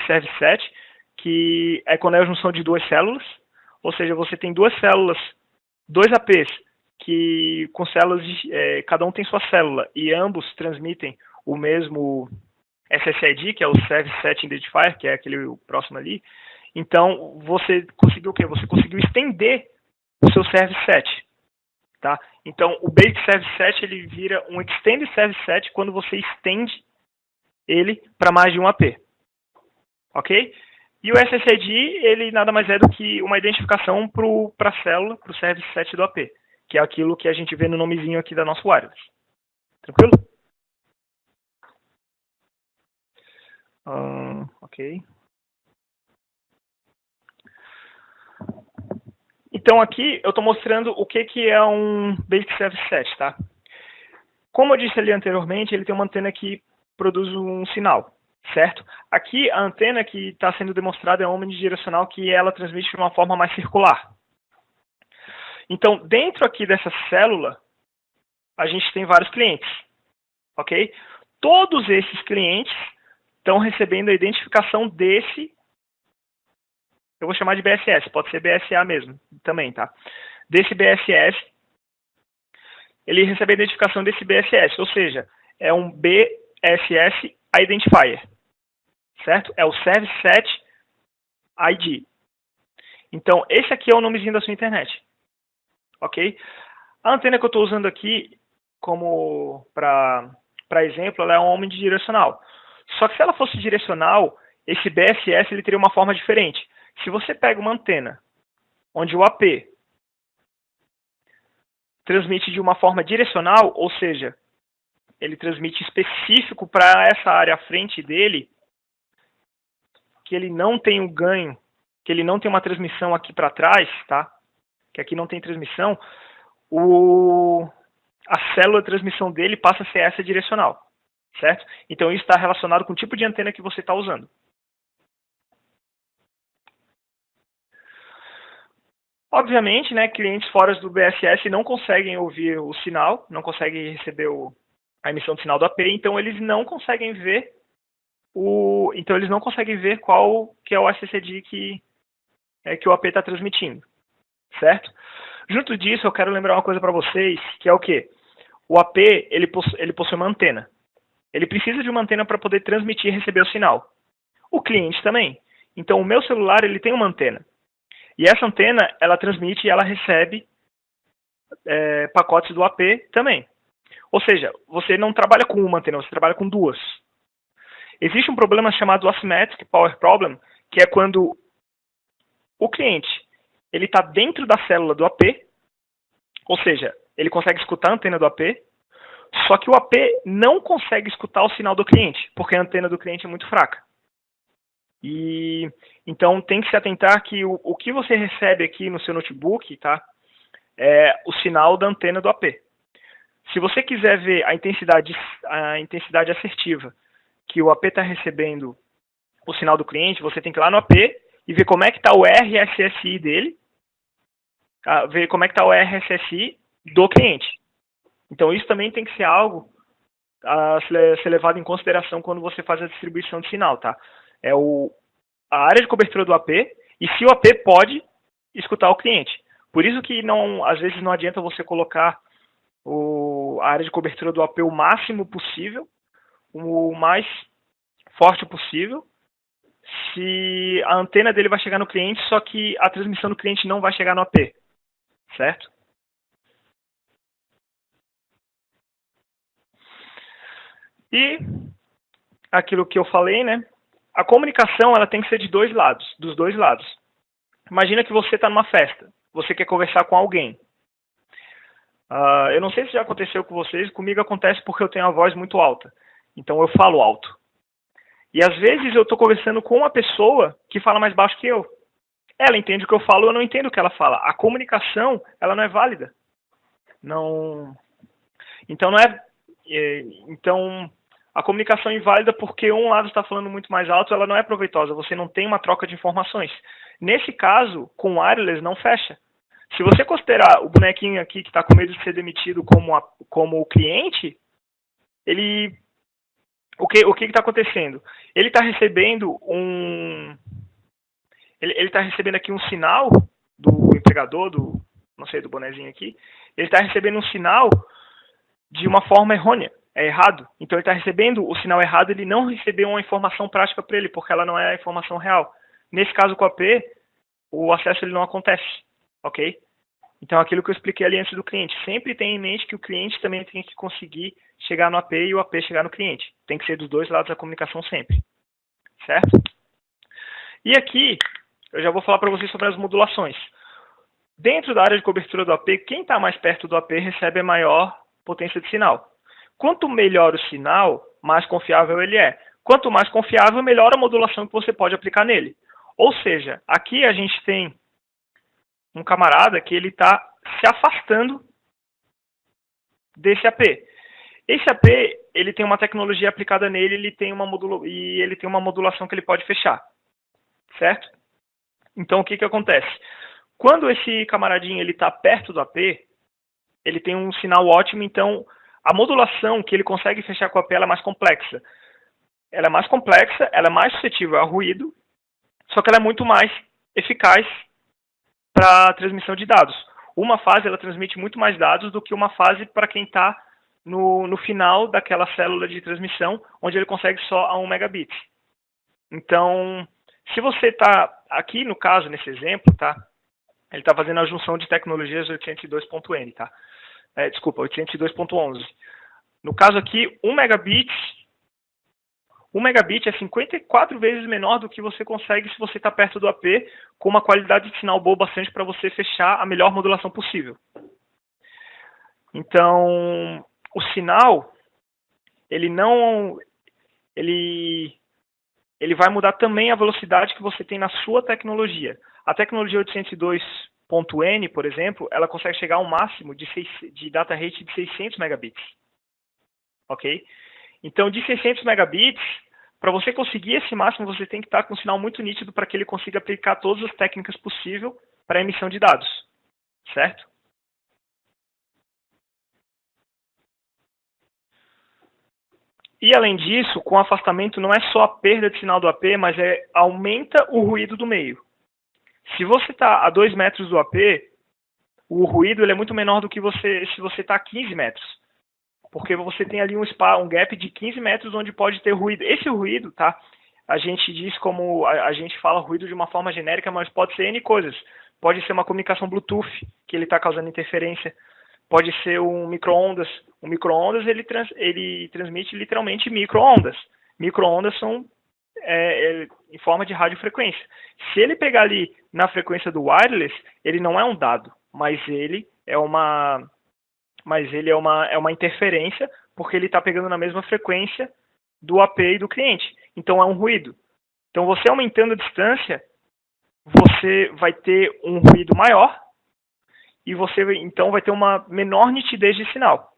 Service Set, que é quando é a junção de duas células, ou seja, você tem duas células, dois APs, que com células, cada um tem sua célula, e ambos transmitem o mesmo SSID, que é o Service Set Identifier, que é aquele próximo ali. Então, você conseguiu o quê? Você conseguiu estender o seu Service Set, tá? Então, o Basic Service Set, ele vira um Extended Service Set quando você estende ele para mais de um AP, ok? E o SSID, ele nada mais é do que uma identificação para a célula, para o Service Set do AP, que é aquilo que a gente vê no nomezinho aqui da nossa wireless. Tranquilo? Ok. Então aqui eu estou mostrando o que é um Basic Service Set, tá? Como eu disse ali anteriormente, ele tem uma antena que produz um sinal, certo? Aqui a antena que está sendo demonstrada é omnidirecional, que ela transmite de uma forma mais circular. Então, dentro aqui dessa célula, a gente tem vários clientes, ok? Todos esses clientes estão recebendo a identificação desse, eu vou chamar de BSS, pode ser BSA mesmo, também, tá? Desse BSS, ele recebe a identificação desse BSS, ou seja, é um BSS Identifier, certo? É o Service Set ID. Então, esse aqui é o nomezinho da sua internet. ok? A antena que eu estou usando aqui, como para exemplo, ela é uma omnidirecional. Só que se ela fosse direcional, esse BSS ele teria uma forma diferente. Se você pega uma antena onde o AP transmite de uma forma direcional, ou seja, ele transmite específico para essa área à frente dele, que ele não tem o ganho, que ele não tem uma transmissão aqui para trás, tá? Que aqui não tem transmissão, a célula de transmissão dele passa a ser essa direcional, certo? Então isso está relacionado com o tipo de antena que você está usando. Obviamente, né, clientes fora do BSS não conseguem ouvir o sinal, não conseguem receber a emissão de sinal do AP, então eles não conseguem ver qual que é o SCD que o AP está transmitindo, certo? Junto disso, eu quero lembrar uma coisa para vocês, que é o quê? O AP ele possui uma antena. Ele precisa de uma antena para poder transmitir e receber o sinal. O cliente também. Então, o meu celular ele tem uma antena. E essa antena, ela transmite e ela recebe pacotes do AP também. Ou seja, você não trabalha com uma antena, você trabalha com duas. Existe um problema chamado Asymmetric Power Problem, que é quando o cliente ele está dentro da célula do AP, ou seja, ele consegue escutar a antena do AP, só que o AP não consegue escutar o sinal do cliente, porque a antena do cliente é muito fraca. E então tem que se atentar que o que você recebe aqui no seu notebook, tá, é o sinal da antena do AP. Se você quiser ver a intensidade assertiva que o AP está recebendo o sinal do cliente, você tem que ir lá no AP e ver como é que está o RSSI dele, ver como é que está o RSSI do cliente. Então isso também tem que ser algo a ser levado em consideração quando você faz a distribuição de sinal, tá? É a área de cobertura do AP e se o AP pode escutar o cliente. Por isso que às vezes não adianta você colocar a área de cobertura do AP o máximo possível, o mais forte possível, se a antena dele vai chegar no cliente, só que a transmissão do cliente não vai chegar no AP, certo? E aquilo que eu falei, né? A comunicação ela tem que ser dos dois lados. Imagina que você está numa festa, você quer conversar com alguém. Eu não sei se já aconteceu com vocês, comigo acontece porque eu tenho a voz muito alta, então eu falo alto. E às vezes eu estou conversando com uma pessoa que fala mais baixo que eu. Ela entende o que eu falo, eu não entendo o que ela fala. A comunicação, ela não é válida. Então não é. Então a comunicação é inválida porque um lado está falando muito mais alto, ela não é proveitosa. Você não tem uma troca de informações. Nesse caso, com wireless não fecha. Se você considerar o bonequinho aqui que está com medo de ser demitido como o cliente, o que está acontecendo? Ele está recebendo ele está recebendo aqui um sinal do empregador, do bonezinho aqui. Ele está recebendo um sinal de uma forma errônea, é errado. Então ele está recebendo o sinal errado, ele não recebeu uma informação prática para ele, porque ela não é a informação real. Nesse caso com a AP, o acesso ele não acontece, ok? Então aquilo que eu expliquei ali antes do cliente, sempre tenha em mente que o cliente também tem que conseguir chegar no AP e o AP chegar no cliente. Tem que ser dos dois lados da comunicação sempre, certo? E aqui eu já vou falar para vocês sobre as modulações. Dentro da área de cobertura do AP, quem está mais perto do AP recebe a maior potência de sinal. Quanto melhor o sinal, mais confiável ele é. Quanto mais confiável, melhor a modulação que você pode aplicar nele. Ou seja, aqui a gente tem um camarada que ele está se afastando desse AP. Esse AP, ele tem uma tecnologia aplicada nele, ele tem uma modulação que ele pode fechar, certo? Então, o que acontece? Quando esse camaradinho ele está perto do AP, ele tem um sinal ótimo, então a modulação que ele consegue fechar com o AP ela é mais complexa. Ela é mais suscetível a ruído, só que ela é muito mais eficaz para a transmissão de dados. Uma fase ela transmite muito mais dados do que uma fase para quem está no final daquela célula de transmissão, onde ele consegue só a 1 megabit. Então, se você está aqui no caso, nesse exemplo, tá? Ele está fazendo a junção de tecnologias 802.n, tá? Desculpa, 802.11. No caso aqui, 1 megabit é 54 vezes menor do que você consegue se você está perto do AP, com uma qualidade de sinal boa bastante para você fechar a melhor modulação possível. Então, o sinal, ele vai mudar também a velocidade que você tem na sua tecnologia. A tecnologia 802.n, por exemplo, ela consegue chegar a um máximo de data rate de 600 megabits. Ok? Então, de 600 megabits, para você conseguir esse máximo, você tem que estar com um sinal muito nítido para que ele consiga aplicar todas as técnicas possíveis para a emissão de dados. Certo? E, além disso, com afastamento não é só a perda de sinal do AP, mas aumenta o ruído do meio. Se você está a 2 metros do AP, o ruído ele é muito menor do que se você está a 15 metros. Porque você tem ali um gap de 15 metros onde pode ter ruído. Esse ruído, tá? A gente diz como... A gente fala ruído de uma forma genérica, mas pode ser N coisas. Pode ser uma comunicação Bluetooth, que ele está causando interferência. Pode ser um micro-ondas. O micro-ondas, ele transmite literalmente micro-ondas. Micro-ondas são em forma de radiofrequência. Se ele pegar ali na frequência do wireless, ele não é um dado, mas ele é uma interferência, porque ele está pegando na mesma frequência do AP e do cliente. Então é um ruído. Então você aumentando a distância, você vai ter um ruído maior e você então vai ter uma menor nitidez de sinal.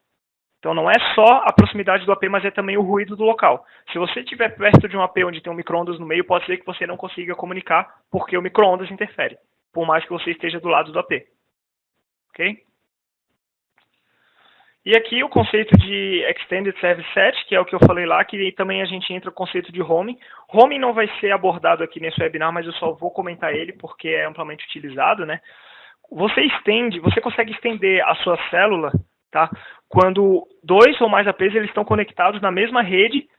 Então não é só a proximidade do AP, mas é também o ruído do local. Se você estiver perto de um AP onde tem um micro-ondas no meio, pode ser que você não consiga comunicar, porque o micro-ondas interfere, por mais que você esteja do lado do AP. Ok? E aqui o conceito de Extended Service Set, que é o que eu falei lá, que também a gente entra o conceito de roaming. Roaming não vai ser abordado aqui nesse webinar, mas eu só vou comentar ele porque é amplamente utilizado, né? Você consegue estender a sua célula, tá? Quando 2 ou mais APs eles estão conectados na mesma rede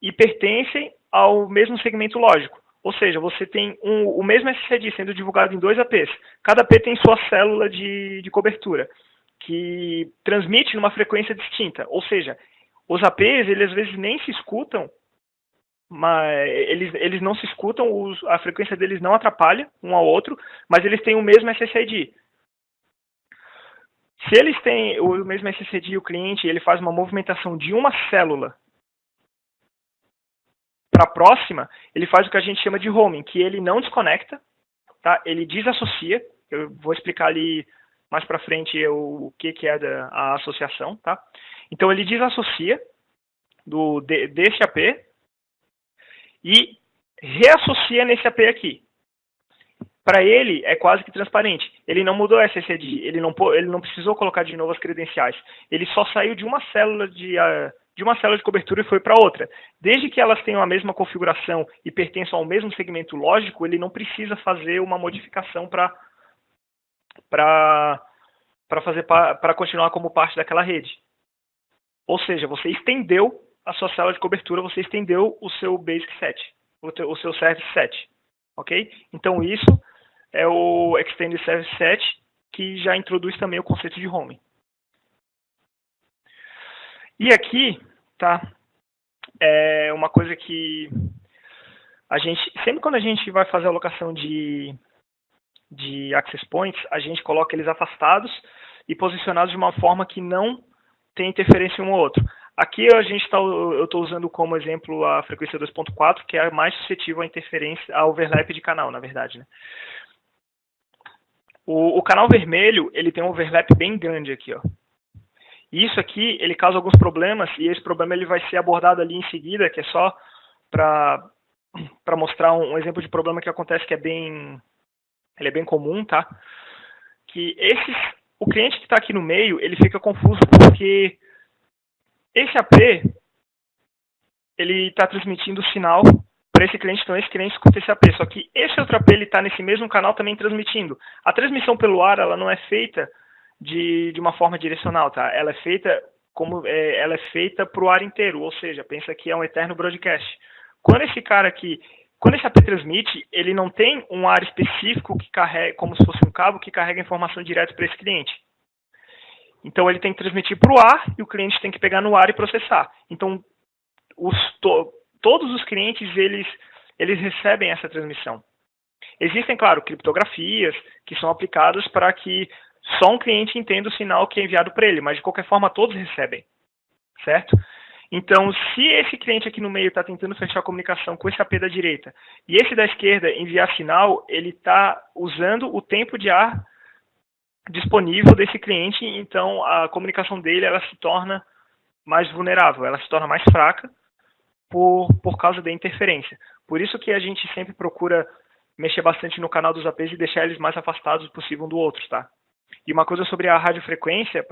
e pertencem ao mesmo segmento lógico. Ou seja, você tem o mesmo SSID sendo divulgado em 2 APs. Cada AP tem sua célula de cobertura, que transmite numa frequência distinta. Ou seja, os APs, eles às vezes nem se escutam, mas eles não se escutam, a frequência deles não atrapalha um ao outro, mas eles têm o mesmo SSID. Se eles têm o mesmo SSID e o cliente ele faz uma movimentação de uma célula para a próxima, ele faz o que a gente chama de roaming, que ele não desconecta, tá? Ele desassocia. Eu vou explicar ali mais para frente o que é a associação, tá? Então ele desassocia desse AP e reassocia nesse AP aqui. Para ele é quase que transparente. Ele não mudou a SSID, ele não precisou colocar de novo as credenciais. Ele só saiu de uma célula de cobertura e foi para outra. Desde que elas tenham a mesma configuração e pertençam ao mesmo segmento lógico, ele não precisa fazer uma modificação para continuar como parte daquela rede. Ou seja, você estendeu a sua célula de cobertura, você estendeu o seu basic set, o seu service set. Ok? Então isso é o Extended Service Set, que já introduz também o conceito de roaming. E aqui, tá? É uma coisa que sempre quando a gente vai fazer a alocação de access points, a gente coloca eles afastados e posicionados de uma forma que não tem interferência um ao outro. Aqui eu estou usando como exemplo a frequência 2.4, que é a mais suscetível à interferência, a overlap de canal, na verdade, né? O canal vermelho, ele tem um overlap bem grande aqui, ó. E isso aqui, ele causa alguns problemas, e esse problema ele vai ser abordado ali em seguida, que é só para mostrar um exemplo de problema que acontece que ele é bem comum, tá? Que o cliente que está aqui no meio, ele fica confuso porque esse AP, ele está transmitindo o sinal para esse cliente, então esse cliente escuta esse AP, só que esse outro AP, ele está nesse mesmo canal também transmitindo. A transmissão pelo ar, ela não é feita de uma forma direcional, tá? Ela é feita para o ar inteiro, ou seja, pensa que é um eterno broadcast. Quando esse cara aqui, quando esse AP transmite, ele não tem um ARE específico que carrega, como se fosse um cabo que carrega a informação direto para esse cliente. Então ele tem que transmitir para o AR e o cliente tem que pegar no AR e processar. Então todos os clientes eles recebem essa transmissão. Existem, claro, criptografias que são aplicadas para que só um cliente entenda o sinal que é enviado para ele, mas de qualquer forma todos recebem, certo? Então, se esse cliente aqui no meio está tentando fechar a comunicação com esse AP da direita e esse da esquerda enviar sinal, ele está usando o tempo de AR disponível desse cliente, então a comunicação dele ela se torna mais vulnerável, ela se torna mais fraca por causa da interferência. Por isso que a gente sempre procura mexer bastante no canal dos APs e deixar eles mais afastados possível um do outro, tá? E uma coisa sobre a radiofrequência,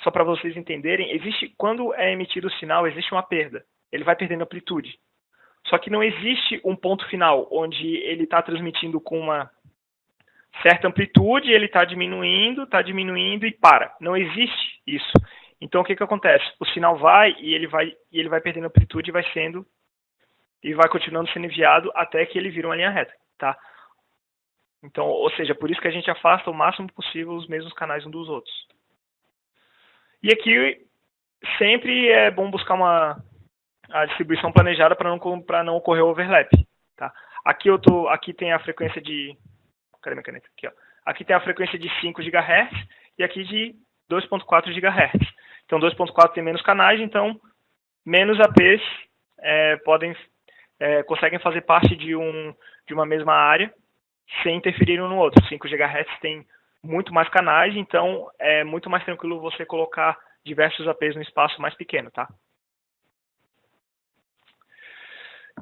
só para vocês entenderem, quando é emitido o sinal, existe uma perda. Ele vai perdendo amplitude. Só que não existe um ponto final, onde ele está transmitindo com uma certa amplitude, ele está diminuindo e para. Não existe isso. Então o que acontece? O sinal vai e ele vai perdendo amplitude e vai continuando sendo enviado até que ele vira uma linha reta, tá? Então, ou seja, por isso que a gente afasta o máximo possível os mesmos canais uns dos outros. E aqui sempre é bom buscar a distribuição planejada para não ocorrer o overlap, tá? Aqui tem a frequência de cadê minha caneta? Aqui, ó. Aqui tem a frequência de 5 GHz e aqui de 2.4 GHz. Então 2.4 tem menos canais, então menos APs conseguem fazer parte de uma mesma área sem interferir um no outro. 5 GHz tem muito mais canais, então é muito mais tranquilo você colocar diversos APs no espaço mais pequeno, tá?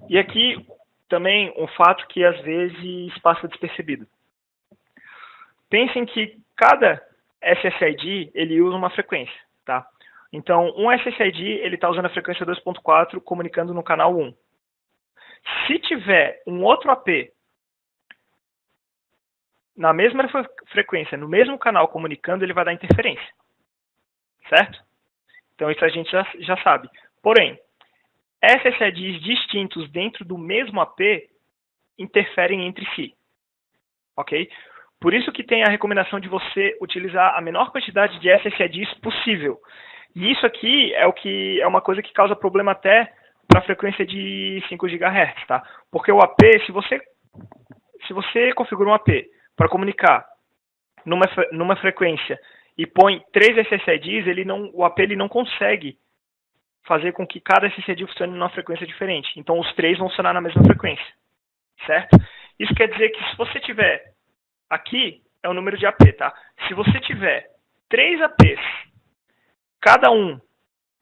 E aqui também um fato que às vezes passa despercebido. Pensem que cada SSID ele usa uma frequência, tá? Então, um SSID ele está usando a frequência 2.4 comunicando no canal 1. Se tiver um outro AP na mesma frequência, no mesmo canal comunicando, ele vai dar interferência, certo? Então isso a gente já sabe. Porém, SSIDs distintos dentro do mesmo AP interferem entre si, ok? Por isso que tem a recomendação de você utilizar a menor quantidade de SSIDs possível. E isso aqui é uma coisa que causa problema até para a frequência de 5 GHz, tá? Porque o AP, se você configura um AP para comunicar numa frequência e põe 3 SSIDs, o AP ele não consegue fazer com que cada SSID funcione numa frequência diferente. Então os 3 vão funcionar na mesma frequência, certo? Isso quer dizer que se você tiver aqui é o número de AP, tá? Se você tiver 3 APs, cada um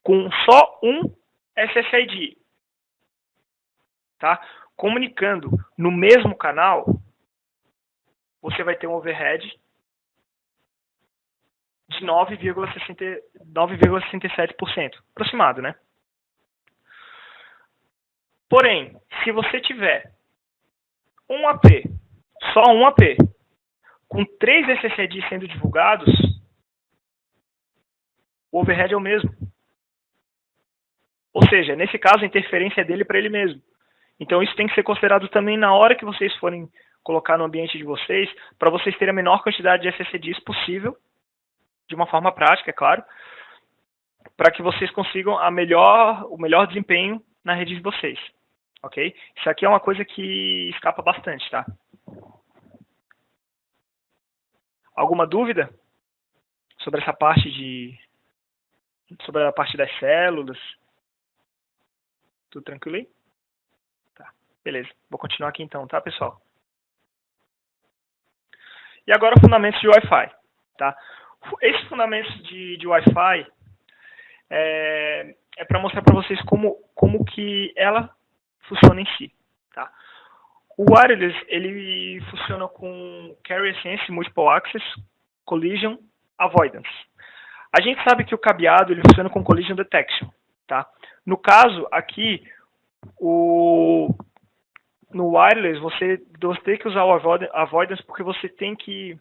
com só um SSID, tá? Comunicando no mesmo canal, você vai ter um overhead de 9,67%, aproximado, né? Porém, se você tiver um AP, só um AP, com 3 SSIDs sendo divulgados, o overhead é o mesmo. Ou seja, nesse caso, a interferência é dele para ele mesmo. Então, isso tem que ser considerado também na hora que vocês forem colocar no ambiente de vocês, para vocês terem a menor quantidade de SSIDs possível, de uma forma prática, é claro, para que vocês consigam o melhor desempenho na rede de vocês. Ok? Isso aqui é uma coisa que escapa bastante, tá? Alguma dúvida sobre essa parte sobre a parte das células? Tudo tranquilo aí? Tá, beleza. Vou continuar aqui então, tá, pessoal? E agora fundamentos de Wi-Fi, tá? Esses fundamentos de Wi-Fi é para mostrar para vocês como que ela funciona em si, tá? O wireless, ele funciona com Carrier Sense, Multiple Access, Collision, Avoidance. A gente sabe que o cabeado, ele funciona com Collision Detection, tá? No caso, aqui, no wireless, você tem que usar o Avoidance porque você tem que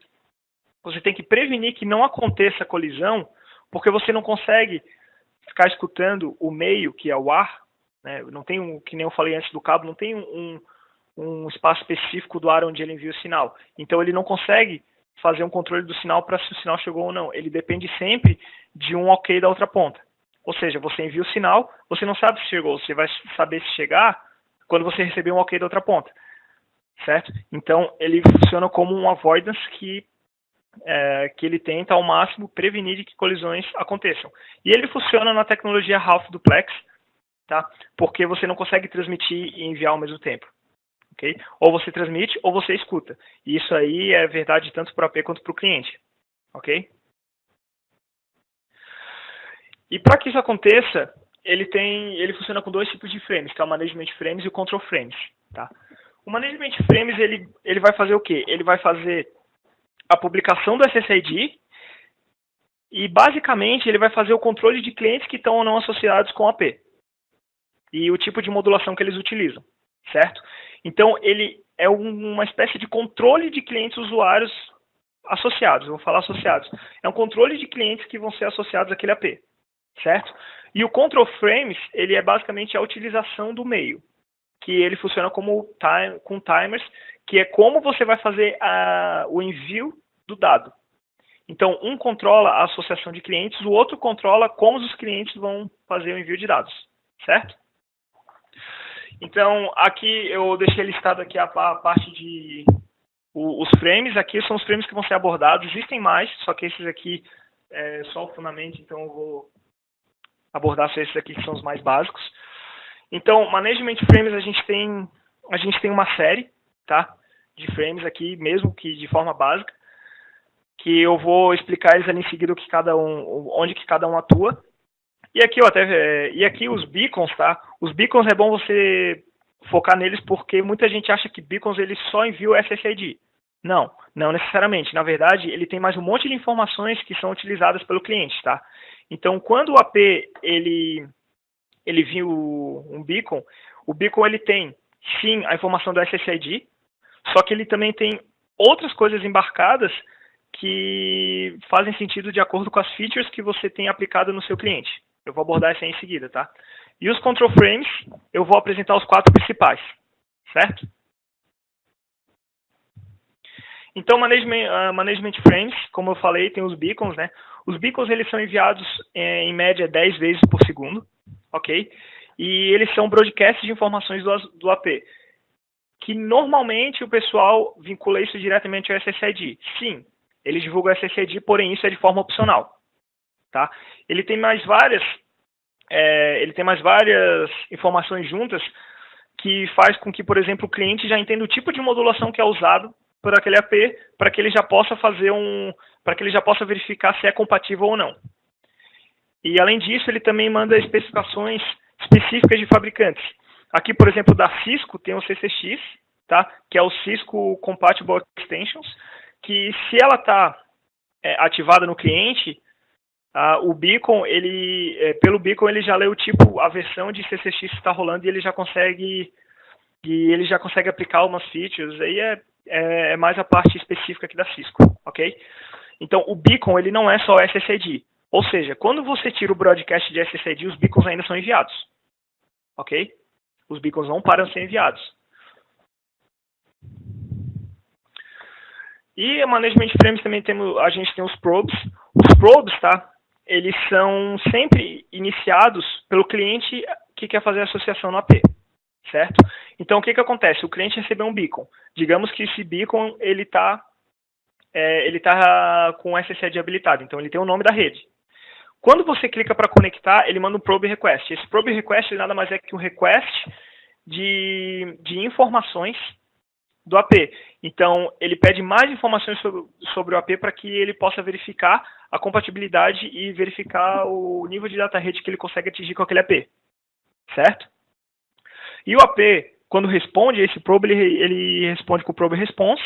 prevenir que não aconteça colisão, porque você não consegue ficar escutando o meio, que é o ar, né? Não tem que nem eu falei antes do cabo, não tem um espaço específico do área onde ele envia o sinal. Então ele não consegue fazer um controle do sinal para se o sinal chegou ou não. Ele depende sempre de um ok da outra ponta. Ou seja, você envia o sinal, você não sabe se chegou, você vai saber se chegar quando você receber um ok da outra ponta, certo? Então ele funciona como um avoidance que ele tenta ao máximo prevenir de que colisões aconteçam. E ele funciona na tecnologia half duplex, tá? Porque você não consegue transmitir e enviar ao mesmo tempo. Okay? Ou você transmite ou você escuta. E isso aí é verdade tanto para o AP quanto para o cliente. Ok? E para que isso aconteça, ele funciona com dois tipos de frames, que é o Management Frames e o Control Frames. Tá? O Management Frames ele vai fazer o quê? Ele vai fazer a publicação do SSID e basicamente ele vai fazer o controle de clientes que estão ou não associados com o AP. E o tipo de modulação que eles utilizam, certo? Então, ele é uma espécie de controle de clientes usuários associados, eu vou falar associados. É um controle de clientes que vão ser associados àquele AP, certo? E o Control Frames, ele é basicamente a utilização do meio, que ele funciona com timers, que é como você vai fazer o envio do dado. Então, um controla a associação de clientes, o outro controla como os clientes vão fazer o envio de dados, certo? Então, aqui eu deixei listado aqui a parte de os frames. Aqui são os frames que vão ser abordados. Existem mais, só que esses aqui é só o fundamento, então eu vou abordar só esses aqui que são os mais básicos. Então, Management Frames, a gente tem uma série, tá, de frames aqui, mesmo que de forma básica, que eu vou explicar eles ali em seguida onde que cada um atua. E aqui os beacons, tá? Os beacons é bom você focar neles porque muita gente acha que beacons ele só envia o SSID. Não necessariamente. Na verdade, ele tem mais um monte de informações que são utilizadas pelo cliente, tá? Então, quando o AP ele viu um beacon, o beacon ele tem sim a informação do SSID, só que ele também tem outras coisas embarcadas que fazem sentido de acordo com as features que você tem aplicado no seu cliente. Eu vou abordar isso aí em seguida, tá? E os Control Frames, eu vou apresentar os 4 principais, certo? Então, Management Frames, como eu falei, tem os beacons, né? Os beacons, eles são enviados em média 10 vezes por segundo, ok? E eles são broadcasts de informações do AP, que normalmente o pessoal vincula isso diretamente ao SSID. Sim, ele divulga o SSID, porém isso é de forma opcional, tá? Ele tem mais várias informações juntas que faz com que, por exemplo, o cliente já entenda o tipo de modulação que é usado por aquele AP para que ele já possa verificar se é compatível ou não. E além disso, ele também manda especificações específicas de fabricantes. Aqui, por exemplo, da Cisco tem o CCX, tá? Que é o Cisco Compatible Extensions, que se ela está ativada no cliente, o beacon, pelo beacon ele já lê o tipo, a versão de CCX que está rolando e ele já consegue aplicar umas features. Aí é mais a parte específica aqui da Cisco, ok? Então o beacon ele não é só SSID, ou seja, quando você tira o broadcast de SSID, os beacons ainda são enviados, ok? Os beacons não param de ser enviados. E a Management Frames também a gente tem os probes. Os probes, tá? Eles são sempre iniciados pelo cliente que quer fazer a associação no AP, certo? Então, o que acontece? O cliente recebeu um beacon. Digamos que esse beacon ele tá com o SSID habilitado, então ele tem o nome da rede. Quando você clica para conectar, ele manda um probe request. Esse probe request nada mais é que um request de informações do AP. Então, ele pede mais informações sobre o AP para que ele possa verificar a compatibilidade e verificar o nível de data rate que ele consegue atingir com aquele AP. Certo? E o AP, quando responde esse probe, ele responde com o probe response,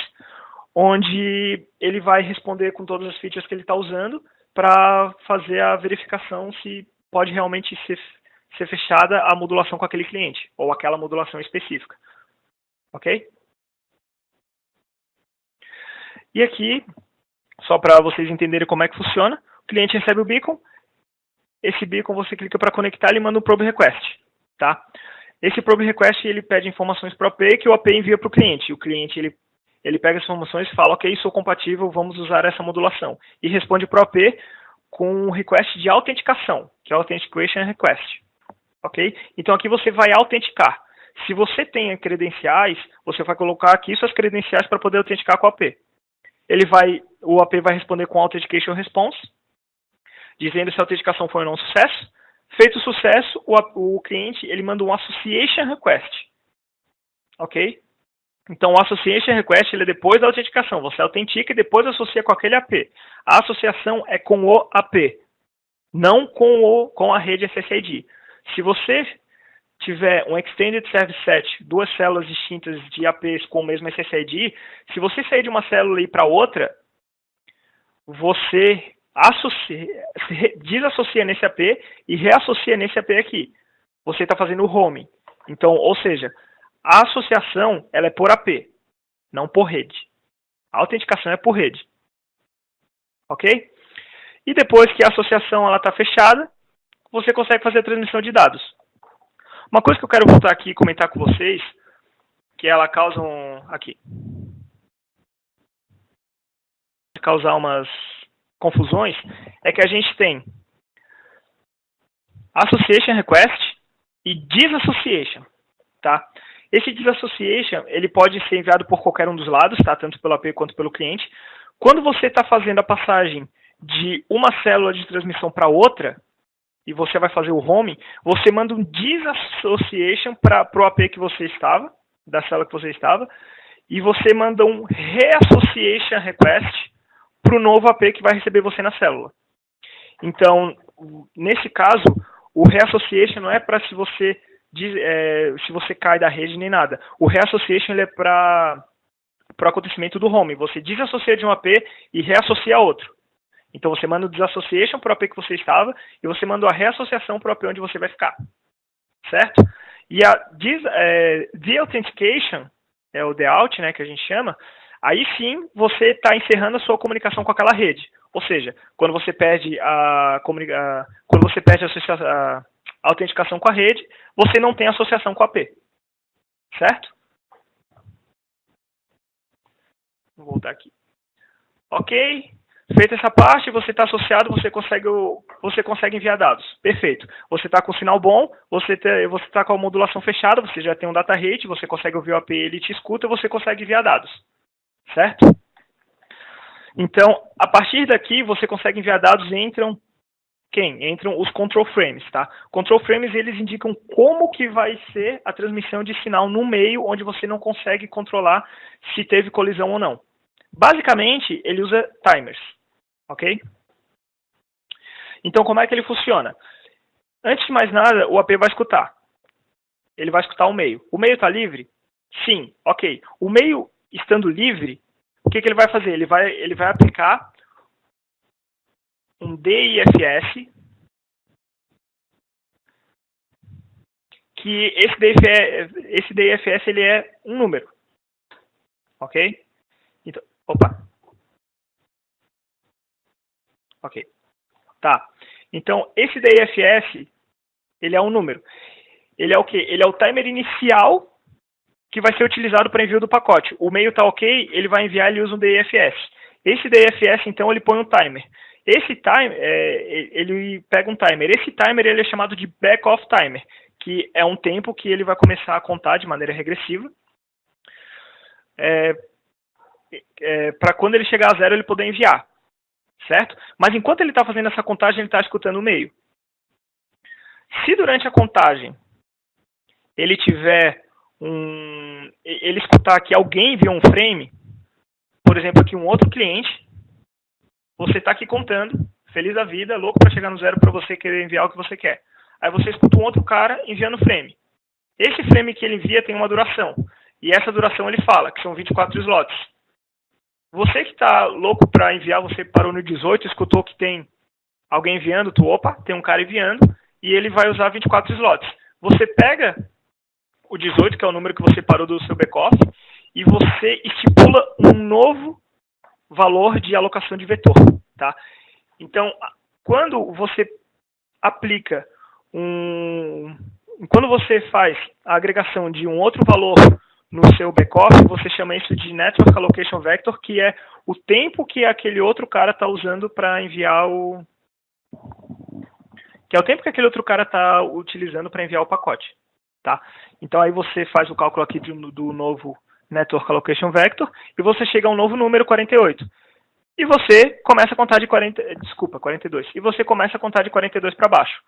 onde ele vai responder com todas as features que ele está usando para fazer a verificação se pode realmente ser fechada a modulação com aquele cliente, ou aquela modulação específica. Ok? E aqui, só para vocês entenderem como é que funciona, o cliente recebe o beacon, esse beacon você clica para conectar e manda um probe request. Tá? Esse probe request ele pede informações para o AP que o AP envia para o cliente. O cliente ele pega as informações e fala, ok, sou compatível, vamos usar essa modulação. E responde para o AP com um request de autenticação, que é o Authentication Request. Ok? Então aqui você vai autenticar. Se você tem credenciais, você vai colocar aqui suas credenciais para poder autenticar com o AP. O AP vai responder com Authentication Response, dizendo se a autenticação foi ou não sucesso. Feito o sucesso, o cliente ele manda um Association Request. Ok? Então o Association Request ele é depois da autenticação. Você autentica e depois associa com aquele AP. A associação é com o AP, não com a rede SSID. Se você tiver um Extended Service Set, duas células distintas de APs com o mesmo SSID, se você sair de uma célula e ir para outra, você desassocia nesse AP e reassocia nesse AP aqui. Você está fazendo o roaming. Então, ou seja, a associação ela é por AP, não por rede. A autenticação é por rede. Ok? E depois que a associação está fechada, você consegue fazer a transmissão de dados. Uma coisa que eu quero voltar aqui e comentar com vocês, que ela causa causar umas confusões, é que a gente tem Association Request e Disassociation, tá? Esse Disassociation, ele pode ser enviado por qualquer um dos lados, tá? Tanto pelo AP quanto pelo cliente. Quando você está fazendo a passagem de uma célula de transmissão para outra, e você vai fazer o roaming, você manda um Disassociation para o AP que você estava, da célula que você estava, e você manda um Reassociation Request para o novo AP que vai receber você na célula. Então, nesse caso, o Reassociation não é para se você cai da rede nem nada. O Reassociation ele é para o acontecimento do roaming. Você desassocia de um AP e reassocia a outro. Então você manda o Disassociation para o AP que você estava e você manda a reassociação para o AP onde você vai ficar. Certo? E a Deauthentication, é o DAuth, né, que a gente chama, aí sim você está encerrando a sua comunicação com aquela rede. Ou seja, quando você perde a autenticação com a rede, você não tem associação com a AP. Certo? Vou voltar aqui. Ok. Feita essa parte, você está associado, você consegue enviar dados. Perfeito. Você está com o sinal bom, você está com a modulação fechada, você já tem um data rate, você consegue ouvir o AP, ele te escuta, você consegue enviar dados. Certo? Então, a partir daqui, você consegue enviar dados e entram os control frames, tá? Control frames, eles indicam como que vai ser a transmissão de sinal no meio, onde você não consegue controlar se teve colisão ou não. Basicamente, ele usa timers, ok? Então, como é que ele funciona? Antes de mais nada, o AP vai escutar. Ele vai escutar o meio. O meio está livre? Sim, ok. O meio estando livre, o que ele vai fazer? Ele vai aplicar um DIFS, que esse DIFS ele é um número, ok? Então, opa. Ok. Tá. Então, esse DIFS, ele é um número. Ele é o quê? Ele é o timer inicial que vai ser utilizado para envio do pacote. O meio tá ok, ele vai enviar, ele usa um DIFS. Esse DIFS, então, ele põe um timer. Esse timer, ele pega um timer. Esse timer, ele é chamado de back-off timer, que é um tempo que ele vai começar a contar de maneira regressiva. Para quando ele chegar a zero, ele poder enviar. Certo? Mas enquanto ele está fazendo essa contagem, ele está escutando o meio. Se durante a contagem ele escutar que alguém enviou um frame, por exemplo, aqui um outro cliente, você está aqui contando, feliz da vida, louco para chegar no zero para você querer enviar o que você quer. Aí você escuta um outro cara enviando frame. Esse frame que ele envia tem uma duração. E essa duração ele fala, que são 24 slots. Você que está louco para enviar, você parou no 18, escutou que tem alguém enviando, tem um cara enviando, e ele vai usar 24 slots. Você pega o 18, que é o número que você parou do seu back-off, e você estipula um novo valor de alocação de vetor. Tá? Então, quando você aplica um quando você faz a agregação de um outro valor no seu backoff, você chama isso de Network Allocation Vector, que é o tempo que aquele outro cara está usando para enviar o... que é o tempo que aquele outro cara está utilizando para enviar o pacote. Tá? Então aí você faz o cálculo aqui do novo Network Allocation Vector e você chega a um novo número 48. E você começa a contar de 42. E você começa a contar de 42 para baixo.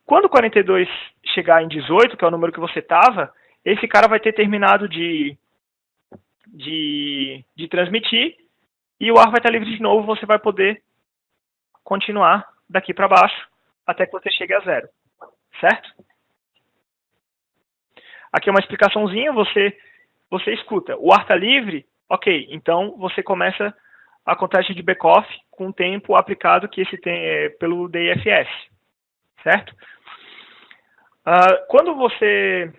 Quando 42 chegar em 18, que é o número que você estava, esse cara vai ter terminado de transmitir e o ar vai estar livre de novo. Você vai poder continuar daqui para baixo até que você chegue a 0. Certo? Aqui é uma explicaçãozinha. Você escuta. O ar está livre? Ok. Então você começa a contagem de backoff com o tempo aplicado que esse tem pelo DIFS, certo? Quando você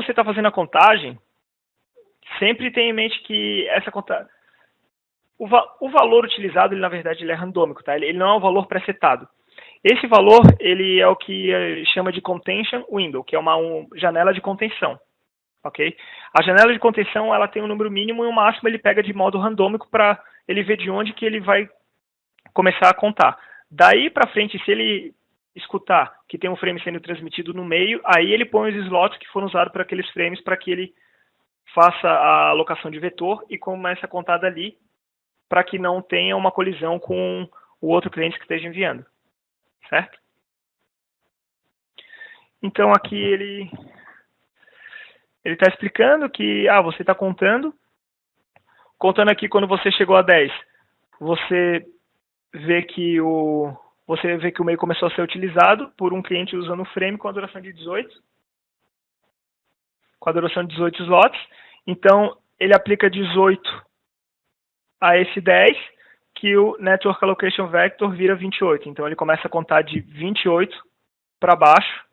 está fazendo a contagem, sempre tenha em mente que essa contagem, o valor utilizado, ele na verdade ele é randômico, tá? Ele não é um valor presetado. Esse valor ele é o que chama de contention window, que é uma janela de contenção. Okay? A janela de contenção ela tem um número mínimo e o máximo ele pega de modo randômico para ele ver de onde que ele vai começar a contar. Daí para frente, se ele escutar que tem um frame sendo transmitido no meio, aí ele põe os slots que foram usados para aqueles frames para que ele faça a alocação de vetor e comece a contar dali para que não tenha uma colisão com o outro cliente que esteja enviando. Certo? Então aqui ele está explicando que você está contando aqui quando você chegou a 10, você vê que o meio começou a ser utilizado por um cliente usando o frame com a duração de 18 slots. Então ele aplica 18 a esse 10, que o Network Allocation Vector vira 28. Então ele começa a contar de 28 para baixo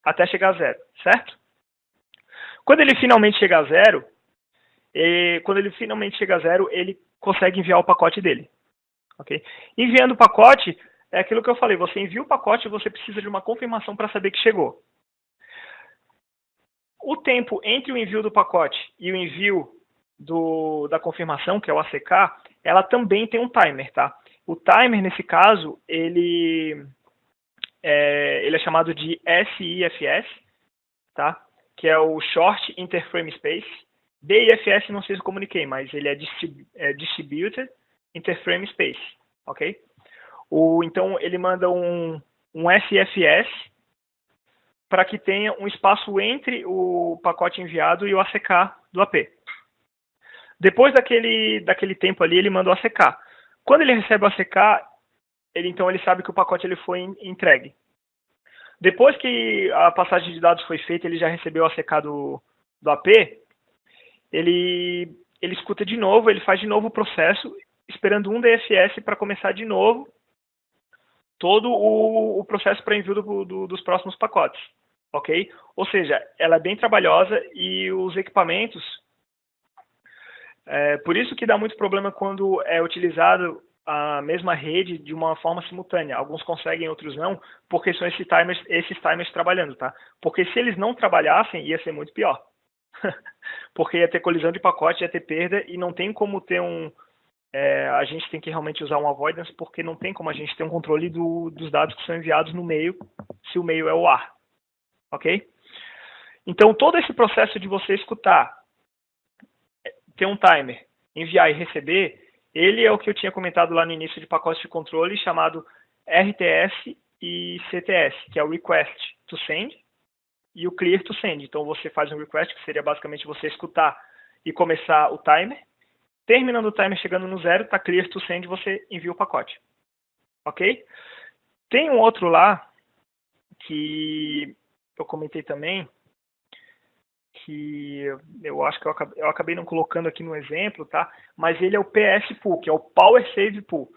até chegar a 0, certo? Quando ele finalmente chega a 0, ele consegue enviar o pacote dele. Okay? Enviando o pacote, é aquilo que eu falei, você envia o pacote e você precisa de uma confirmação para saber que chegou. O tempo entre o envio do pacote e o envio da confirmação, que é o ACK, ela também tem um timer, tá? O timer, nesse caso, ele é chamado de SIFS, tá? Que é o Short Interframe Space. DIFS não sei se eu comuniquei, mas ele é Distributed Interframe Space, ok? Então ele manda um SIFS para que tenha um espaço entre o pacote enviado e o ACK do AP. Depois daquele tempo ali, ele manda o ACK. Quando ele recebe o ACK, ele sabe que o pacote ele foi entregue. Depois que a passagem de dados foi feita, ele já recebeu o ACK do AP, ele escuta de novo, ele faz de novo o processo, esperando um DFS para começar de novo todo o processo para envio dos próximos pacotes. Ok? Ou seja, ela é bem trabalhosa e os equipamentos... por isso que dá muito problema quando é utilizado a mesma rede de uma forma simultânea. Alguns conseguem, outros não, porque são esses timers trabalhando, tá? Porque se eles não trabalhassem, ia ser muito pior. Porque ia ter colisão de pacote, ia ter perda, e não tem como ter a gente tem que realmente usar um avoidance, porque não tem como a gente ter um controle dos dados que são enviados no meio, se o meio é o ar. Ok? Então, todo esse processo de você escutar, ter um timer, enviar e receber, ele é o que eu tinha comentado lá no início de pacotes de controle, chamado RTS e CTS, que é o Request to Send e o Clear to Send. Então você faz um request, que seria basicamente você escutar e começar o timer. Terminando o timer, chegando no 0, está Clear to Send, você envia o pacote. Ok? Tem um outro lá, que eu comentei também, que eu acho que eu acabei não colocando aqui no exemplo, tá? Mas ele é o PS Pool, que é o Power Save Pool.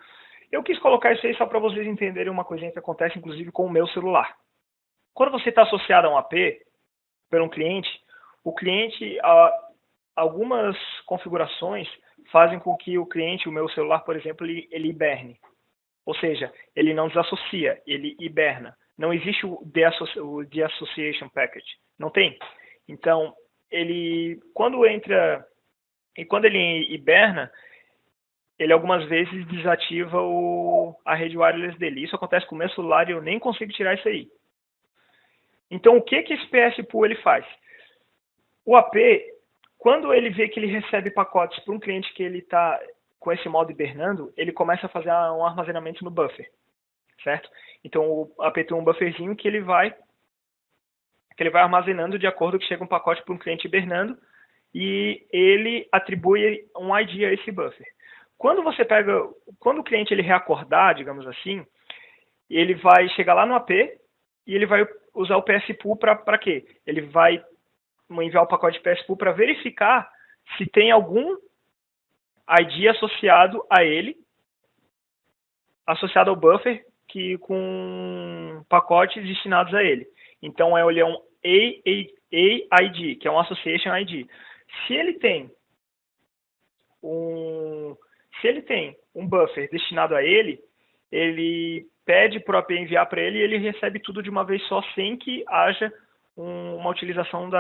Eu quis colocar isso aí só para vocês entenderem uma coisinha que acontece, inclusive, com o meu celular. Quando você está associado a um AP, por um cliente, o cliente, algumas configurações fazem com que o cliente, o meu celular, por exemplo, ele hiberne. Ou seja, ele não desassocia, ele hiberna. Não existe o Deassociation Package. Não tem. Então, quando ele hiberna, ele algumas vezes desativa a rede wireless dele. Isso acontece com o meu celular e eu nem consigo tirar isso aí. Então, o que esse PS Pool ele faz? O AP, quando ele vê que ele recebe pacotes para um cliente que ele está com esse modo hibernando, ele começa a fazer um armazenamento no buffer, certo? Então, o AP tem um bufferzinho que ele vai armazenando de acordo que chega um pacote para um cliente hibernando e ele atribui um ID a esse buffer. Quando o cliente ele reacordar, digamos assim, ele vai chegar lá no AP e ele vai usar o PS Pool para quê? Ele vai enviar o pacote de PS Pool para verificar se tem algum ID associado a ele, associado ao buffer, com pacotes destinados a ele. Então, ele é um AID, que é um Association ID. Se ele tem um buffer destinado a ele pede para o AP enviar para ele e ele recebe tudo de uma vez só, sem que haja uma utilização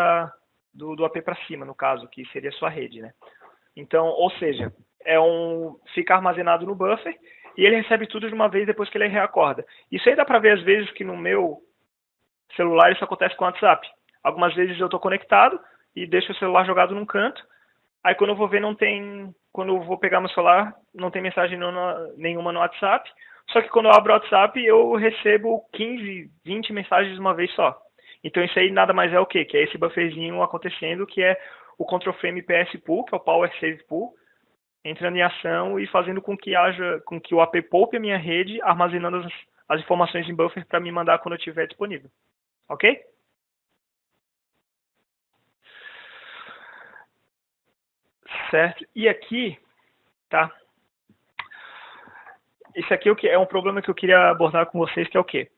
do AP para cima, no caso, que seria a sua rede, né? Então, ou seja, fica armazenado no buffer e ele recebe tudo de uma vez depois que ele reacorda. Isso aí dá para ver às vezes que no meu celular isso acontece com o WhatsApp. Algumas vezes eu estou conectado e deixo o celular jogado num canto, aí quando eu vou ver quando eu vou pegar meu celular, não tem mensagem nenhuma no WhatsApp, só que quando eu abro o WhatsApp eu recebo 15, 20 mensagens de uma vez só. Então isso aí nada mais é o quê? Que é esse bufferzinho acontecendo, que é o Control Frame PS Pool, que é o Power Save Pool, entrando em ação e fazendo com que o AP poupe a minha rede, armazenando as informações em buffer para me mandar quando eu estiver disponível. Ok? Certo? E aqui, tá? Esse aqui é um problema que eu queria abordar com vocês, que é o quê?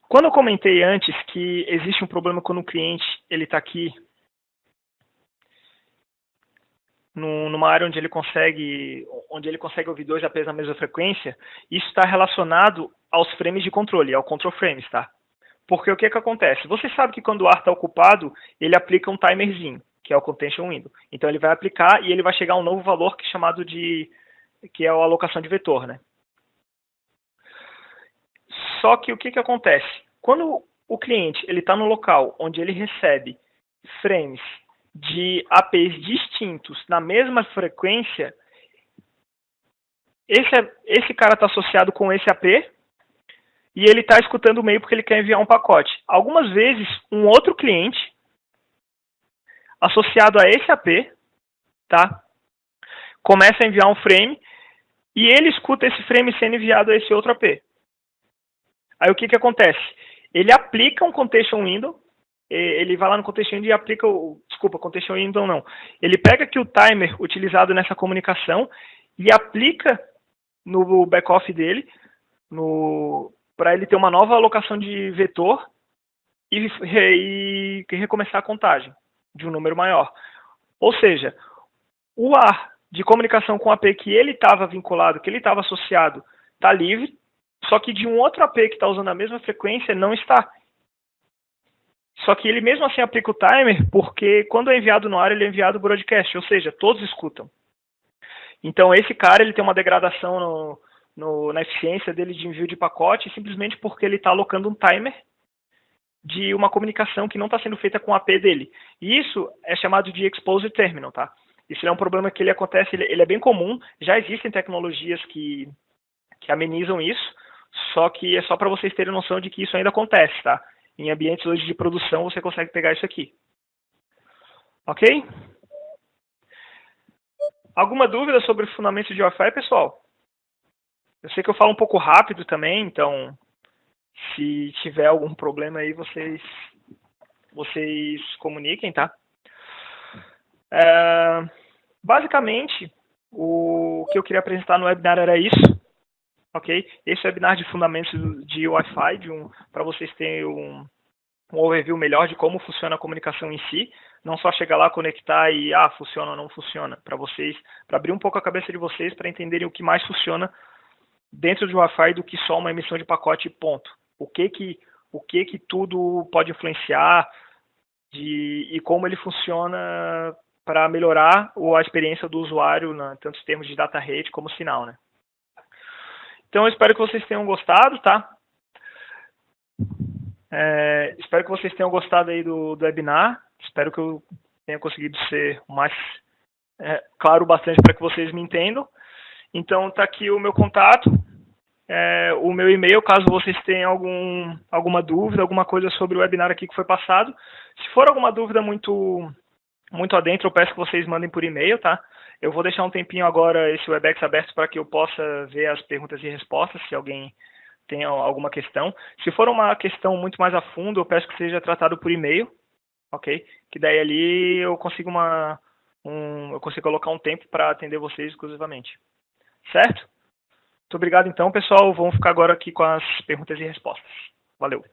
Quando eu comentei antes que existe um problema quando o cliente ele está aqui numa área onde ele consegue ouvir dois APs na mesma frequência, isso está relacionado aos frames de controle, ao control frames, tá? Porque o que acontece? Você sabe que quando o ar está ocupado, ele aplica um timerzinho, que é o contention window. Então ele vai aplicar e ele vai chegar a um novo valor que é a alocação de vetor, né? Só que o que acontece? Quando o cliente ele está no local onde ele recebe frames de APs distintos na mesma frequência, esse cara está associado com esse AP e ele está escutando o meio porque ele quer enviar um pacote. Algumas vezes, um outro cliente associado a esse AP, tá, começa a enviar um frame e ele escuta esse frame sendo enviado a esse outro AP. Aí o que acontece? Ele aplica um contention window, ele vai lá no contention window e aplica contention window não. Ele pega aqui o timer utilizado nessa comunicação e aplica no back-off dele, para ele ter uma nova alocação de vetor e recomeçar a contagem de um número maior. Ou seja, o ar de comunicação com o AP que ele estava vinculado, que ele estava associado, está livre, só que de um outro AP que está usando a mesma frequência não está. Só que ele mesmo assim aplica o timer, porque quando é enviado no ar, ele é enviado broadcast, ou seja, todos escutam. Então esse cara ele tem uma degradação na eficiência dele de envio de pacote, simplesmente porque ele está alocando um timer de uma comunicação que não está sendo feita com o AP dele. E isso é chamado de exposed terminal, tá? Isso é um problema que ele acontece, ele é bem comum, já existem tecnologias que amenizam isso, só que é só para vocês terem noção de que isso ainda acontece, tá? Em ambientes hoje de produção você consegue pegar isso aqui. Ok? Alguma dúvida sobre o fundamento de Wi-Fi, pessoal? Eu sei que eu falo um pouco rápido também, então se tiver algum problema aí, vocês comuniquem, tá? Basicamente, o que eu queria apresentar no webinar era isso, ok? Esse webinar de fundamentos de Wi-Fi, para vocês terem um overview melhor de como funciona a comunicação em si, não só chegar lá, conectar e, funciona ou não funciona, para abrir um pouco a cabeça de vocês, para entenderem o que mais funciona dentro do Wi-Fi do que só uma emissão de pacote e ponto. o que que tudo pode influenciar e como ele funciona para melhorar a experiência do usuário, tanto em termos de data rate como sinal, né? Então, eu espero que vocês tenham gostado, tá? Espero que vocês tenham gostado aí do webinar. Espero que eu tenha conseguido ser o mais claro bastante para que vocês me entendam. Então, tá aqui o meu contato, o meu e-mail, caso vocês tenham alguma dúvida, alguma coisa sobre o webinar aqui que foi passado. Se for alguma dúvida muito adentro, eu peço que vocês mandem por e-mail, tá? Eu vou deixar um tempinho agora esse Webex aberto para que eu possa ver as perguntas e respostas, se alguém tem alguma questão. Se for uma questão muito mais a fundo, eu peço que seja tratado por e-mail, ok? Que daí ali eu consigo eu consigo colocar um tempo para atender vocês exclusivamente. Certo? Muito obrigado então, pessoal. Vamos ficar agora aqui com as perguntas e respostas. Valeu!